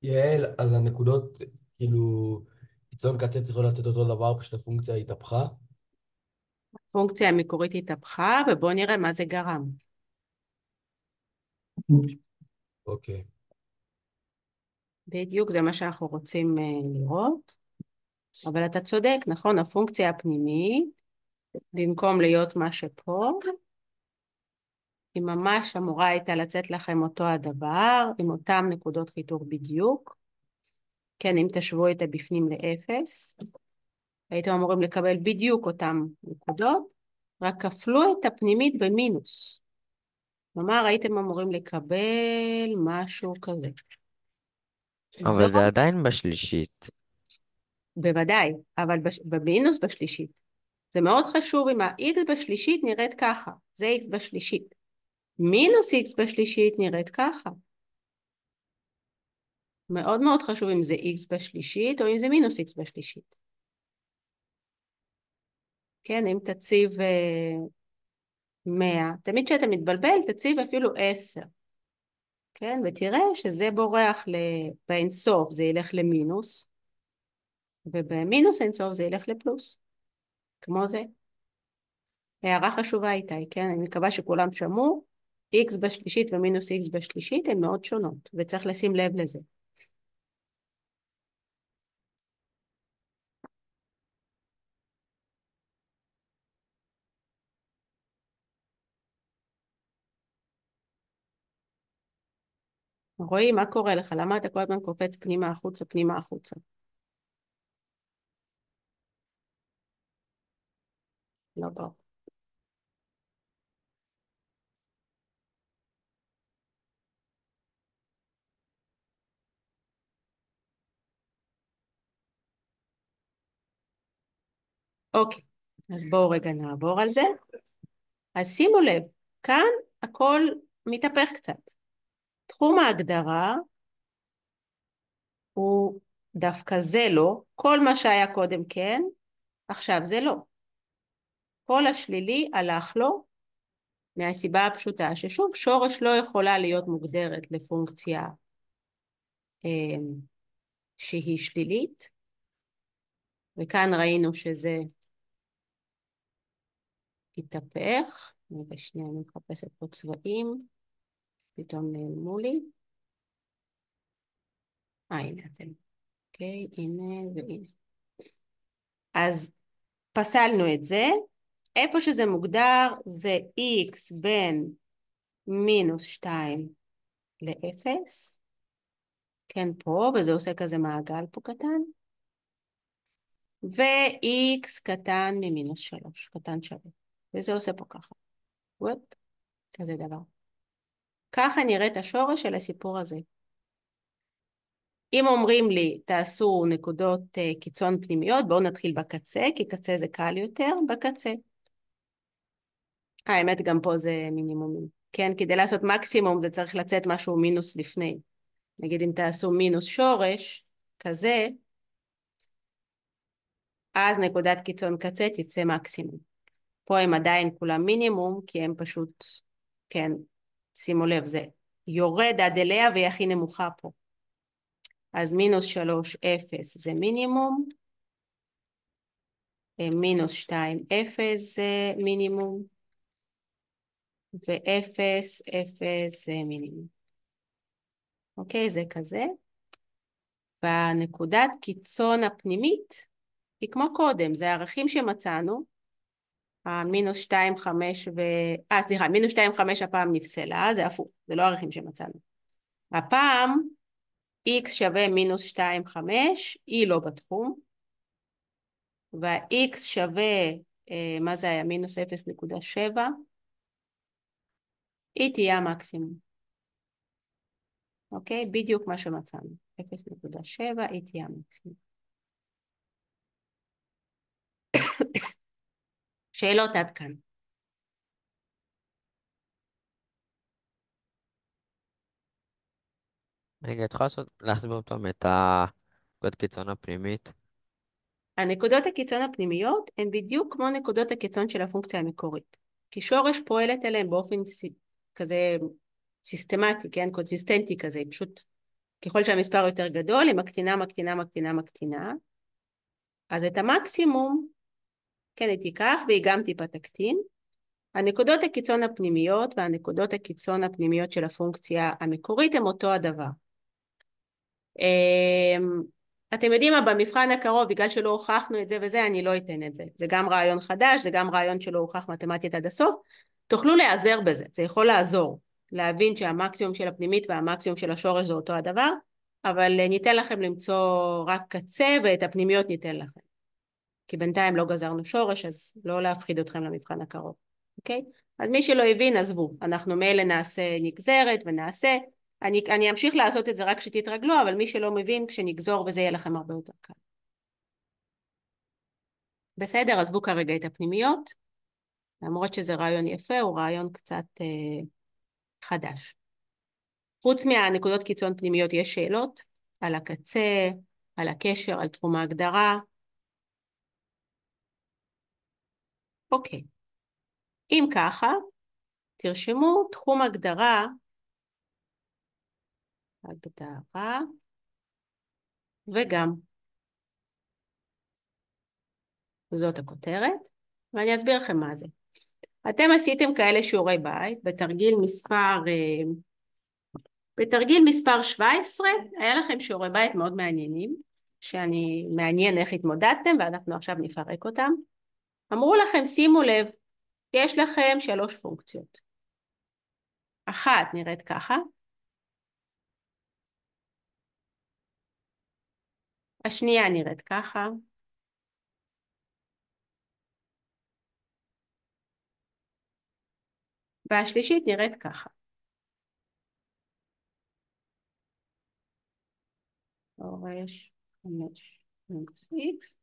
יעל, אז הנקודות, כאילו, קיצון קצה צריך לצאת אותו דבר, פשוט הפונקציה התהפכה. הפונקציה המקורית התהפכה, ובואו נראה מה זה גרם. אוקיי. בדיוק זה מה שאנחנו רוצים לראות. אבל אתה צודק, נכון? הפונקציה הפנימית, במקום להיות מה שפה, היא ממש אמורה הייתה לצאת לכם אותו הדבר, עם אותם נקודות חיתוך בדיוק. כן, אם תשוו את הבפנים לאפס, הייתם אמורים לקבל בדיוק אותם נקודות, רק כפלו את הפנימית במינוס. כלומר, הייתם אמורים לקבל משהו כזה. אבל זאת, זה עדיין בשלישית. בוודאי, אבל במינוס בשלישית. זה מאוד חשוב אם ה-x בשלישית נראית ככה, זה x בשלישית. מינוס x בשלישית נראית ככה. מאוד מאוד חשוב אם זה x בשלישית או אם זה מינוס x בשלישית. כן, אם תציב 100, תמיד כשאתה מתבלבל תציב אפילו 10. כן, ותראה שזה בורח באינסוף, זה ילך למינוס, ובמינוס אינסוף זה ילך לפלוס, כמו זה. הערה חשובה איתי, כן? אני מקווה שכולם שמעו, x בשלישית ומינוס x בשלישית הן מאוד שונות, וצריך לשים לב לזה. רועי, מה קורה לך? למה אתה כל הזמן קופץ פנימה החוצה, פנימה החוצה? לא ברור. אוקיי, אז בואו רגע נעבור על זה. אז שימו לב, כאן הכל מתהפך קצת. תחום ההגדרה הוא דווקא זה לא, כל מה שהיה קודם כן, עכשיו זה לא. כל השלילי הלך לו, מהסיבה הפשוטה ששוב שורש לא יכולה להיות מוגדרת לפונקציה שהיא שלילית, וכאן ראינו שזה התהפך. רגע שנייה, אני מחפשת פה צבעים, פתאום נעלמו לי. הנה אתם. אוקיי, הנה והנה. אז פסלנו את זה. איפה שזה מוגדר זה x בין מינוס 2 ל-0. כן, פה, וזה עושה כזה מעגל פה קטן. ו-x קטן ממינוס 3, קטן שווה. וזה עושה פה ככה. וופ, כזה דבר. ככה נראית השורש של הסיפור הזה. אם אומרים לי, תעשו נקודות קיצון פנימיות, בואו נתחיל בקצה, כי קצה זה קל יותר, בקצה. האמת גם פה זה מינימומים. כן, כדי לעשות מקסימום זה צריך לצאת משהו מינוס לפני. נגיד אם תעשו מינוס שורש, כזה, אז נקודת קיצון קצה תצא מקסימום. פה הם עדיין כולם מינימום, כי הם פשוט, כן, שימו לב, זה יורד עד אליה והיא הכי נמוכה פה. אז מינוס 3, 0 זה מינימום, מינוס 2, 0 זה מינימום, ו-0, 0 זה מינימום. אוקיי, זה כזה. והנקודת קיצון הפנימית היא כמו קודם, זה הערכים שמצאנו, המינוס 2, 5 סליחה, מינוס 2, 5 הפעם נפסלה, זה הפוך, זה לא הערכים שמצאנו. הפעם x שווה מינוס 2, 5, היא לא בתחום, וה-x שווה, מה זה היה? מינוס 0.7, היא תהיה המקסימום. אוקיי? בדיוק מה שמצאנו. 0.7, היא תהיה המקסימום. שאלות עד כאן. רגע, את יכולה להסביר עוד פעם את הנקודת קיצון הפנימית? הנקודות הקיצון הפנימיות הן בדיוק כמו נקודות הקיצון של הפונקציה המקורית. כי שורש פועלת אליהן באופן כזה סיסטמטי, כן? קונסיסטנטי כזה, היא פשוט ככל שהמספר יותר גדול, היא מקטינה, מקטינה, מקטינה, מקטינה. אז את המקסימום, כן, היא תיקח והיא גם טיפה תקטין. הנקודות הקיצון הפנימיות והנקודות הקיצון הפנימיות של הפונקציה המקורית הם אותו הדבר. אתם יודעים מה, במבחן הקרוב, בגלל שלא הוכחנו את זה וזה, אני לא אתן את זה. זה גם רעיון חדש, זה גם רעיון שלא הוכח מתמטית עד הסוף. תוכלו להיעזר בזה, זה יכול לעזור. להבין שהמקסימום של הפנימית והמקסימום של השורש זה אותו הדבר, אבל ניתן לכם למצוא רק קצה ואת הפנימיות ניתן לכם. כי בינתיים לא גזרנו שורש, אז לא להפחיד אתכם למבחן הקרוב. אוקיי? אז מי שלא הבין, עזבו. אנחנו מילא נעשה נגזרת ונעשה. אני אמשיך לעשות את זה רק שתתרגלו, אבל מי שלא מבין, כשנגזור וזה יהיה לכם הרבה יותר קל. בסדר, עזבו כרגע את הפנימיות. למרות שזה רעיון יפה, הוא רעיון קצת חדש. חוץ מהנקודות קיצון פנימיות יש שאלות על הקצה, על הקשר, על תחום ההגדרה. אוקיי. אם ככה, תרשמו תחום הגדרה, וגם. זאת הכותרת, ואני אסביר לכם מה זה. אתם עשיתם כאלה שיעורי בית, בתרגיל מספר 17, היה לכם שיעורי בית מאוד מעניינים, שאני מעניין איך התמודדתם, ואנחנו עכשיו נפרק אותם. אמרו לכם, שימו לב, יש לכם 3 פונקציות. אחת נראית ככה, השנייה נראית ככה, והשלישית נראית ככה. שורש 5 מינוס x.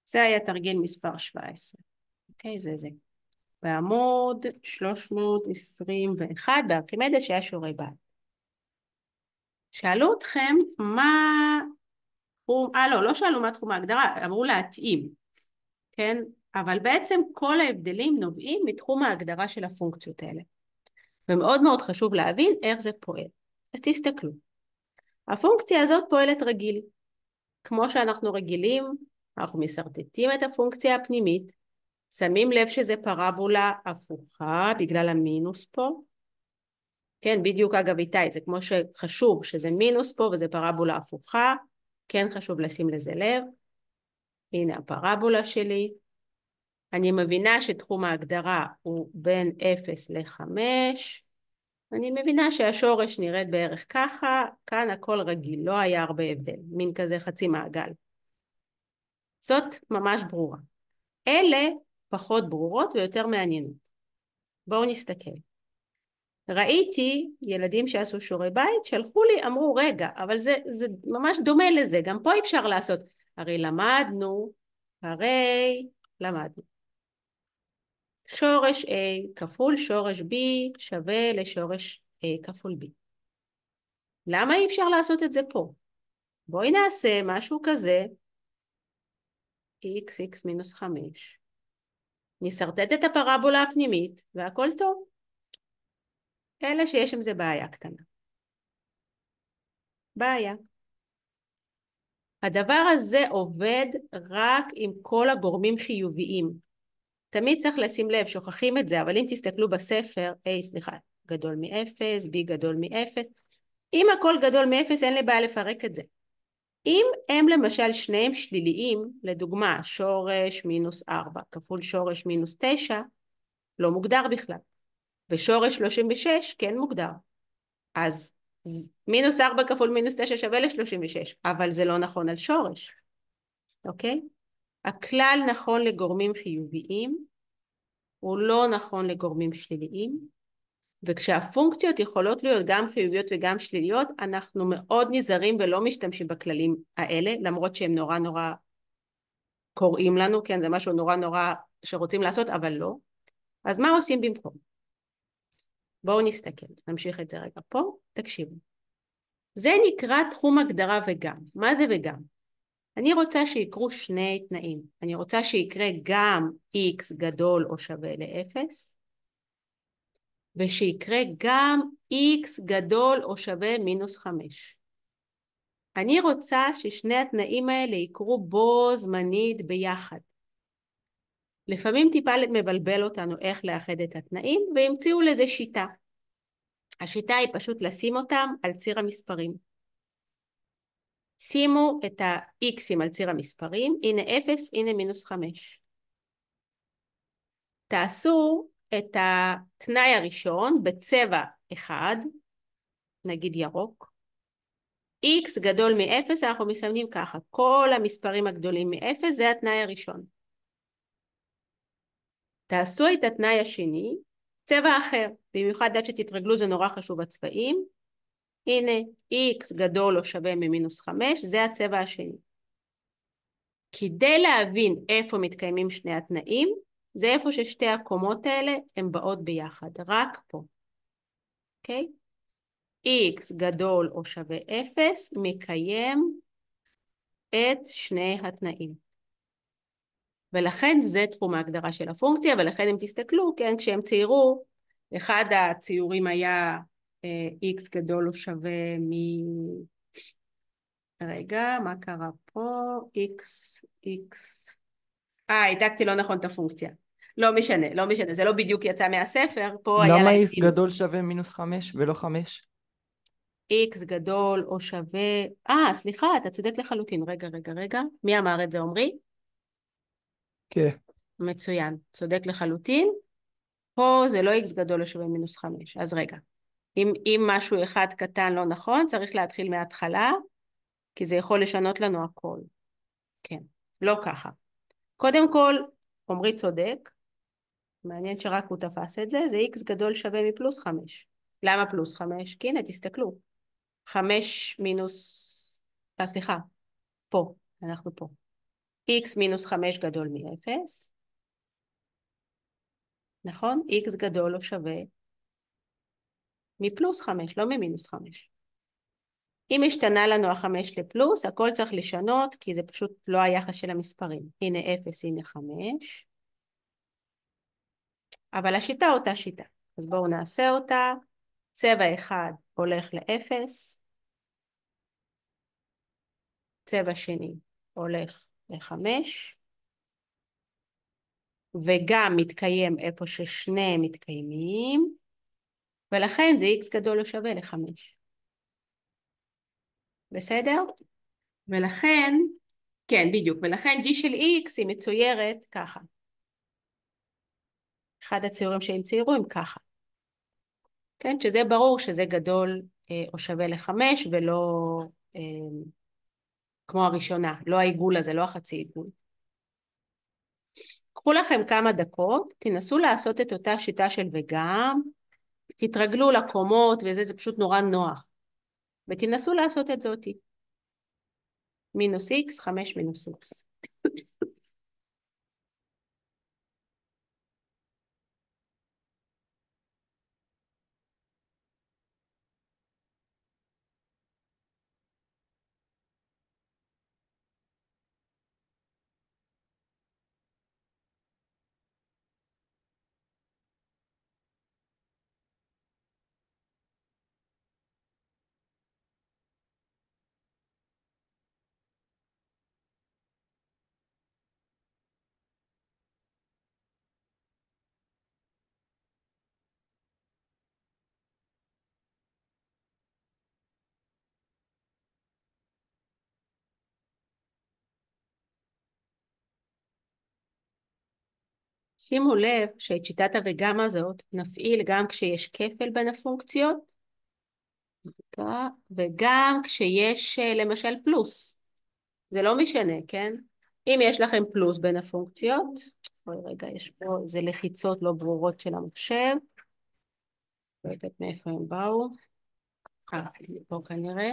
זה היה תרגיל מספר 17. אוקיי, זה. בעמוד 321 בארכימדס שהיה שיעורי בית. שאלו אתכם מה... לא שאלו מה תחום ההגדרה, אמרו להתאים. כן? אבל בעצם כל ההבדלים נובעים מתחום ההגדרה של הפונקציות האלה. ומאוד מאוד חשוב להבין איך זה פועל. אז תסתכלו. הפונקציה הזאת פועלת רגיל. כמו שאנחנו רגילים, אנחנו מסרטטים את הפונקציה הפנימית, שמים לב שזה פרבולה הפוכה בגלל המינוס פה. כן, בדיוק אגב איתי, זה כמו שחשוב שזה מינוס פה וזה פרבולה הפוכה, כן חשוב לשים לזה לב. הנה הפרבולה שלי. אני מבינה שתחום ההגדרה הוא בין 0 ל-5. אני מבינה שהשורש נראית בערך ככה, כאן הכל רגיל, לא היה הרבה הבדל, מין כזה חצי מעגל. זאת ממש ברורה. אלה פחות ברורות ויותר מעניינות. בואו נסתכל. ראיתי ילדים שעשו שיעורי בית, שלחו לי, אמרו רגע, אבל זה ממש דומה לזה, גם פה אפשר לעשות. הרי למדנו. שורש A כפול שורש B שווה לשורש A כפול B. למה אי אפשר לעשות את זה פה? בואי נעשה משהו כזה, x מינוס 5. נסרטט את הפרבולה הפנימית והכל טוב. אלא שיש עם זה בעיה קטנה. בעיה. הדבר הזה עובד רק עם כל הגורמים חיוביים. תמיד צריך לשים לב, שוכחים את זה, אבל אם תסתכלו בספר, גדול מ-0, b גדול מ-0, אם הכל גדול מ-0 אין לי בעיה לפרק את זה. אם הם למשל שניהם שליליים, לדוגמה שורש מינוס 4 כפול שורש מינוס 9, לא מוגדר בכלל. ושורש 36 כן מוגדר. אז מינוס 4 כפול מינוס 9 שווה ל-36, אבל זה לא נכון על שורש. אוקיי? הכלל נכון לגורמים חיוביים, הוא לא נכון לגורמים שליליים, וכשהפונקציות יכולות להיות גם חיוביות וגם שליליות, אנחנו מאוד נזהרים ולא משתמשים בכללים האלה, למרות שהם נורא נורא קוראים לנו, כן, זה משהו נורא נורא שרוצים לעשות, אבל לא. אז מה עושים במקום? בואו נסתכל, נמשיך את זה רגע פה, תקשיבו. זה נקרא תחום הגדרה וגם. מה זה וגם? אני רוצה שיקרו שני תנאים. אני רוצה שיקרה גם x גדול או שווה ל-0, ושיקרה גם x גדול או שווה מינוס 5. אני רוצה ששני התנאים האלה יקרו בו זמנית ביחד. לפעמים טיפה מבלבל אותנו איך לאחד את התנאים, והמציאו לזה שיטה. השיטה היא פשוט לשים אותם על ציר המספרים. שימו את ה-x'ים על ציר המספרים, הנה 0, הנה מינוס 5. תעשו את התנאי הראשון בצבע אחד, נגיד ירוק. x גדול מ-0, אנחנו מסמנים ככה, כל המספרים הגדולים מ-0 זה התנאי הראשון. תעשו את התנאי השני, צבע אחר, במיוחד עד שתתרגלו, זה נורא חשוב הצבעים. הנה, x גדול או שווה ממינוס 5, זה הצבע השני. כדי להבין איפה מתקיימים שני התנאים, זה איפה ששתי הקומות האלה הן באות ביחד, רק פה. אוקיי? x גדול או שווה 0 מקיים את שני התנאים. ולכן זה תחום ההגדרה של הפונקציה, ולכן אם תסתכלו, כן, כשהם ציירו, אחד הציורים היה x גדול או שווה מ... רגע, מה קרה פה? x... העתקתי לא נכון את הפונקציה. לא משנה, לא משנה, זה לא בדיוק יצא מהספר, פה היה למה להם x גדול שווה מינוס 5 ולא 5? x גדול או שווה... סליחה, אתה צודק לחלוטין. רגע. מי אמר את זה, עומרי? כן. מצוין, צודק לחלוטין. פה זה לא x גדול או שווה מינוס 5. אז רגע, אם משהו אחד קטן לא נכון, צריך להתחיל מההתחלה, כי זה יכול לשנות לנו הכל. כן, לא ככה. קודם כל, עומרי צודק, מעניין שרק הוא תפס את זה, זה x גדול שווה מפלוס 5. למה פלוס 5? כי הנה, תסתכלו. 5 מינוס... סליחה, פה, אנחנו פה. x מינוס 5 גדול מ-0. נכון? x גדול או שווה מפלוס 5, לא ממינוס 5. אם השתנה לנו ה-5 לפלוס, הכל צריך לשנות, כי זה פשוט לא היחס של המספרים. הנה 0, הנה 5. אבל השיטה אותה שיטה. אז בואו נעשה אותה. צבע אחד הולך ל-0. צבע שני הולך ל-5. וגם מתקיים איפה ששניהם מתקיימים. ולכן זה x גדול או שווה ל-5. בסדר? ולכן, כן, בדיוק. ולכן g של x היא מצוירת ככה. אחד הציורים שהם ציירו הם ככה. כן, שזה ברור שזה גדול או שווה ל-5 ולא כמו הראשונה, לא העיגול הזה, לא החצי עיגול. קחו לכם כמה דקות, תנסו לעשות את אותה שיטה של וגם, תתרגלו לקומות וזה, זה פשוט נורא נוח. ותנסו לעשות את זאתי. מינוס x, 5 מינוס x. שימו לב שאת שיטת הוגם הזאת נפעיל גם כשיש כפל בין הפונקציות, וגם כשיש למשל פלוס. זה לא משנה, כן? אם יש לכם פלוס בין הפונקציות, רגע, יש פה איזה לחיצות לא ברורות של המחשב, לא יודעת מאיפה הם באו, פה כנראה.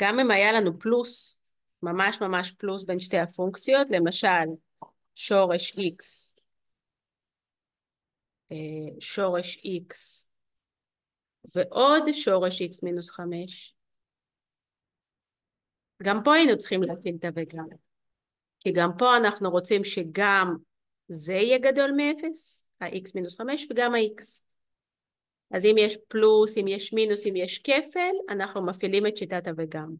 גם אם היה לנו פלוס, ממש פלוס בין שתי הפונקציות, למשל שורש x, שורש x ועוד שורש x מינוס 5, גם פה היינו צריכים להפעיל את הוגם, כי גם פה אנחנו רוצים שגם זה יהיה גדול מ-0, ה-x מינוס 5 וגם ה-x. אז אם יש פלוס, אם יש מינוס, אם יש כפל, אנחנו מפעילים את שיטת הוגם.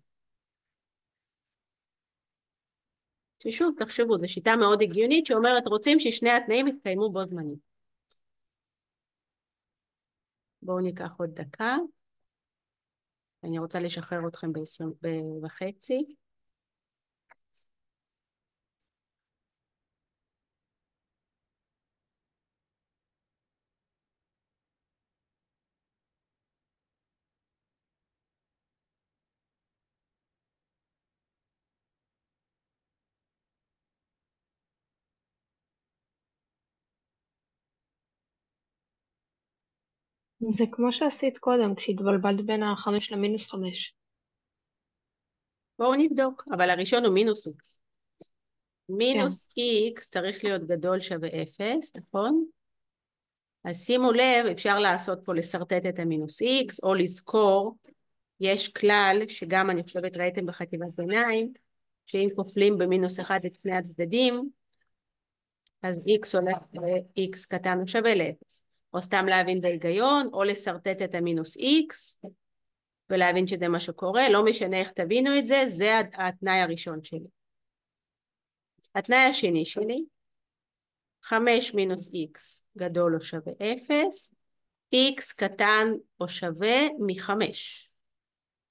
ששוב, תחשבו, זו שיטה מאוד הגיונית שאומרת, רוצים ששני התנאים יתקיימו בו זמנית. בואו ניקח עוד דקה. אני רוצה לשחרר אתכם ב-20:30. זה כמו שעשית קודם, כשהתבלבלת בין ה-5 ל-5. בואו נבדוק, אבל הראשון הוא מינוס x. כן. מינוס x צריך להיות גדול שווה 0, נכון? אז שימו לב, אפשר לעשות פה לסרטט את המינוס x, או לזכור, יש כלל שגם אני חושבת ראיתם בחטיבת ביניים, שאם כופלים במינוס 1 את פני הצדדים, אז x הולך ל-x קטן הוא שווה ל-0. או סתם להבין בהיגיון, או לסרטט את המינוס x, ולהבין שזה מה שקורה, לא משנה איך תבינו את זה, זה התנאי הראשון שלי. התנאי השני שלי, 5 מינוס x גדול או שווה 0, x קטן או שווה מ-5.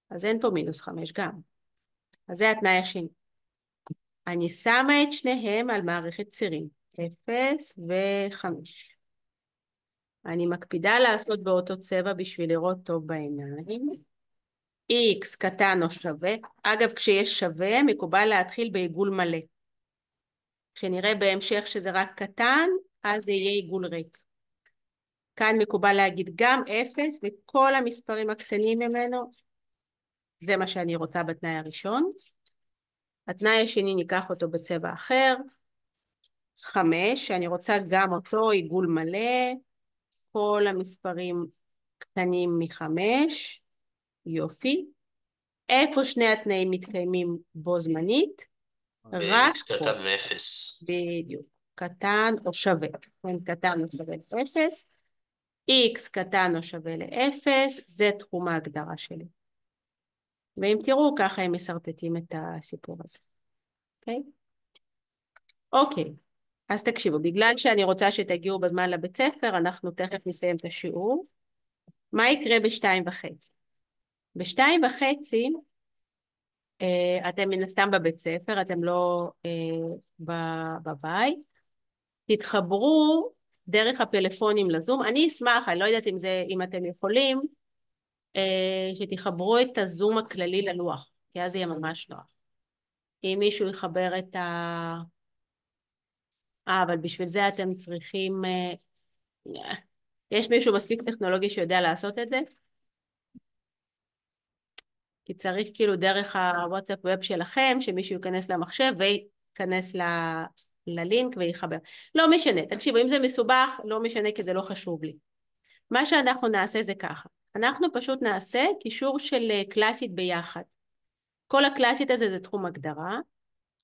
אז אין פה מינוס 5 גם. אז זה התנאי השני. אני שמה את שניהם על מערכת צירים, 0 ו-5. אני מקפידה לעשות באותו צבע בשביל לראות טוב בעיניים. x קטן או שווה, אגב כשיש שווה מקובל להתחיל בעיגול מלא. כשנראה בהמשך שזה רק קטן, אז זה יהיה עיגול ריק. כאן מקובל להגיד גם 0 וכל המספרים הקטנים ממנו, זה מה שאני רוצה בתנאי הראשון. התנאי השני ניקח אותו בצבע אחר, 5, שאני רוצה גם אותו עיגול מלא, כל המספרים קטנים מ-5, יופי. איפה שני התנאים מתקיימים בו זמנית? רק ב-x פה. קטן מ-0. בדיוק, קטן או שווה, קטן או שווה ל-0, x קטן או שווה ל-0, זה תחום ההגדרה שלי. ואם תראו, ככה הם מסרטטים את הסיפור הזה. אוקיי? אוקיי, אז תקשיבו, בגלל שאני רוצה שתגיעו בזמן לבית ספר, אנחנו תכף נסיים את השיעור. מה יקרה ב-2:30? ב-2:30, אתם מן הסתם בבית ספר, אתם לא בבית, תתחברו דרך הפלאפונים לזום. אני אשמח, אני לא יודעת אם אתם יכולים, שתחברו את הזום הכללי ללוח, כי אז יהיה ממש נוח. אם מישהו יחבר את אבל בשביל זה אתם צריכים, יש מישהו מספיק טכנולוגי שיודע לעשות את זה? כי צריך כאילו דרך הוואטסאפ ווב שלכם, שמישהו ייכנס למחשב וייכנס ללינק ויחבר. לא משנה, תקשיבו, אם זה מסובך, לא משנה כי זה לא חשוב לי. מה שאנחנו נעשה זה ככה, אנחנו פשוט נעשה קישור של קלאסית ביחד. כל הקלאסית הזה זה תחום הגדרה,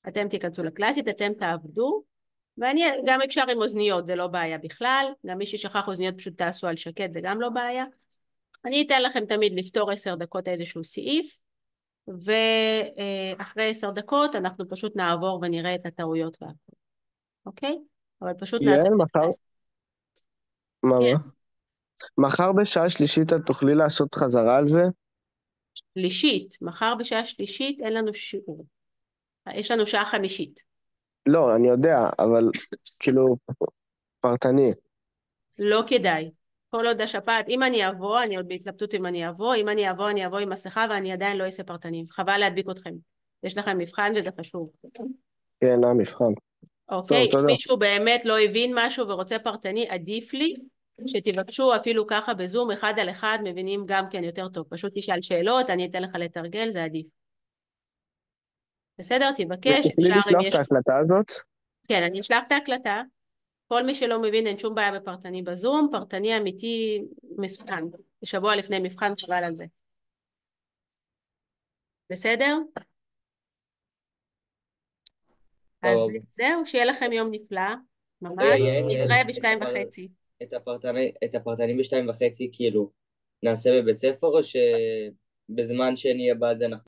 אתם תיכנסו לקלאסית, אתם תעבדו, ואני גם אפשר עם אוזניות, זה לא בעיה בכלל, גם מי ששכח אוזניות פשוט תעשו על שקט, זה גם לא בעיה. אני אתן לכם תמיד לפתור 10 דקות איזשהו סעיף, ואחרי 10 דקות אנחנו פשוט נעבור ונראה את הטעויות והכל, אוקיי? אבל פשוט נעשה... יעל, מחר, מה? כן. מחר בשעה שלישית את תוכלי לעשות חזרה על זה? שלישית, מחר בשעה שלישית אין לנו שיעור. יש לנו שעה חמישית. לא, אני יודע, אבל כאילו פרטני. לא כדאי. כל עוד השפעת, אם אני אבוא, אני עוד בהתלבטות אם אני אבוא, אם אני אבוא עם מסכה ואני עדיין לא אעשה פרטנים. חבל להדביק אתכם. יש לכם מבחן וזה חשוב. כן, המבחן. אוקיי, טוב, אם תודה. מישהו באמת לא הבין משהו ורוצה פרטני, עדיף לי שתבקשו אפילו ככה בזום, 1 על 1, מבינים גם כן יותר טוב. פשוט תשאל שאלות, אני אתן לך לתרגל, זה עדיף. בסדר, תבקש, ותוכלי אפשר אם לשלוח את יש... ההקלטה הזאת? כן, אני אשלח את ההקלטה. כל מי שלא מבין, אין שום בעיה בפרטני בזום, פרטני אמיתי מסוכן. שבוע לפני מבחן, חבל על זה. בסדר? אז טוב. זהו, שיהיה לכם יום נפלא. ממש, רגע, יעל, נתראה אבל ב2:30. את הפרטני ב2.5 כאילו נעשה בבית ספר או שבזמן שנהיה בזה נחזור?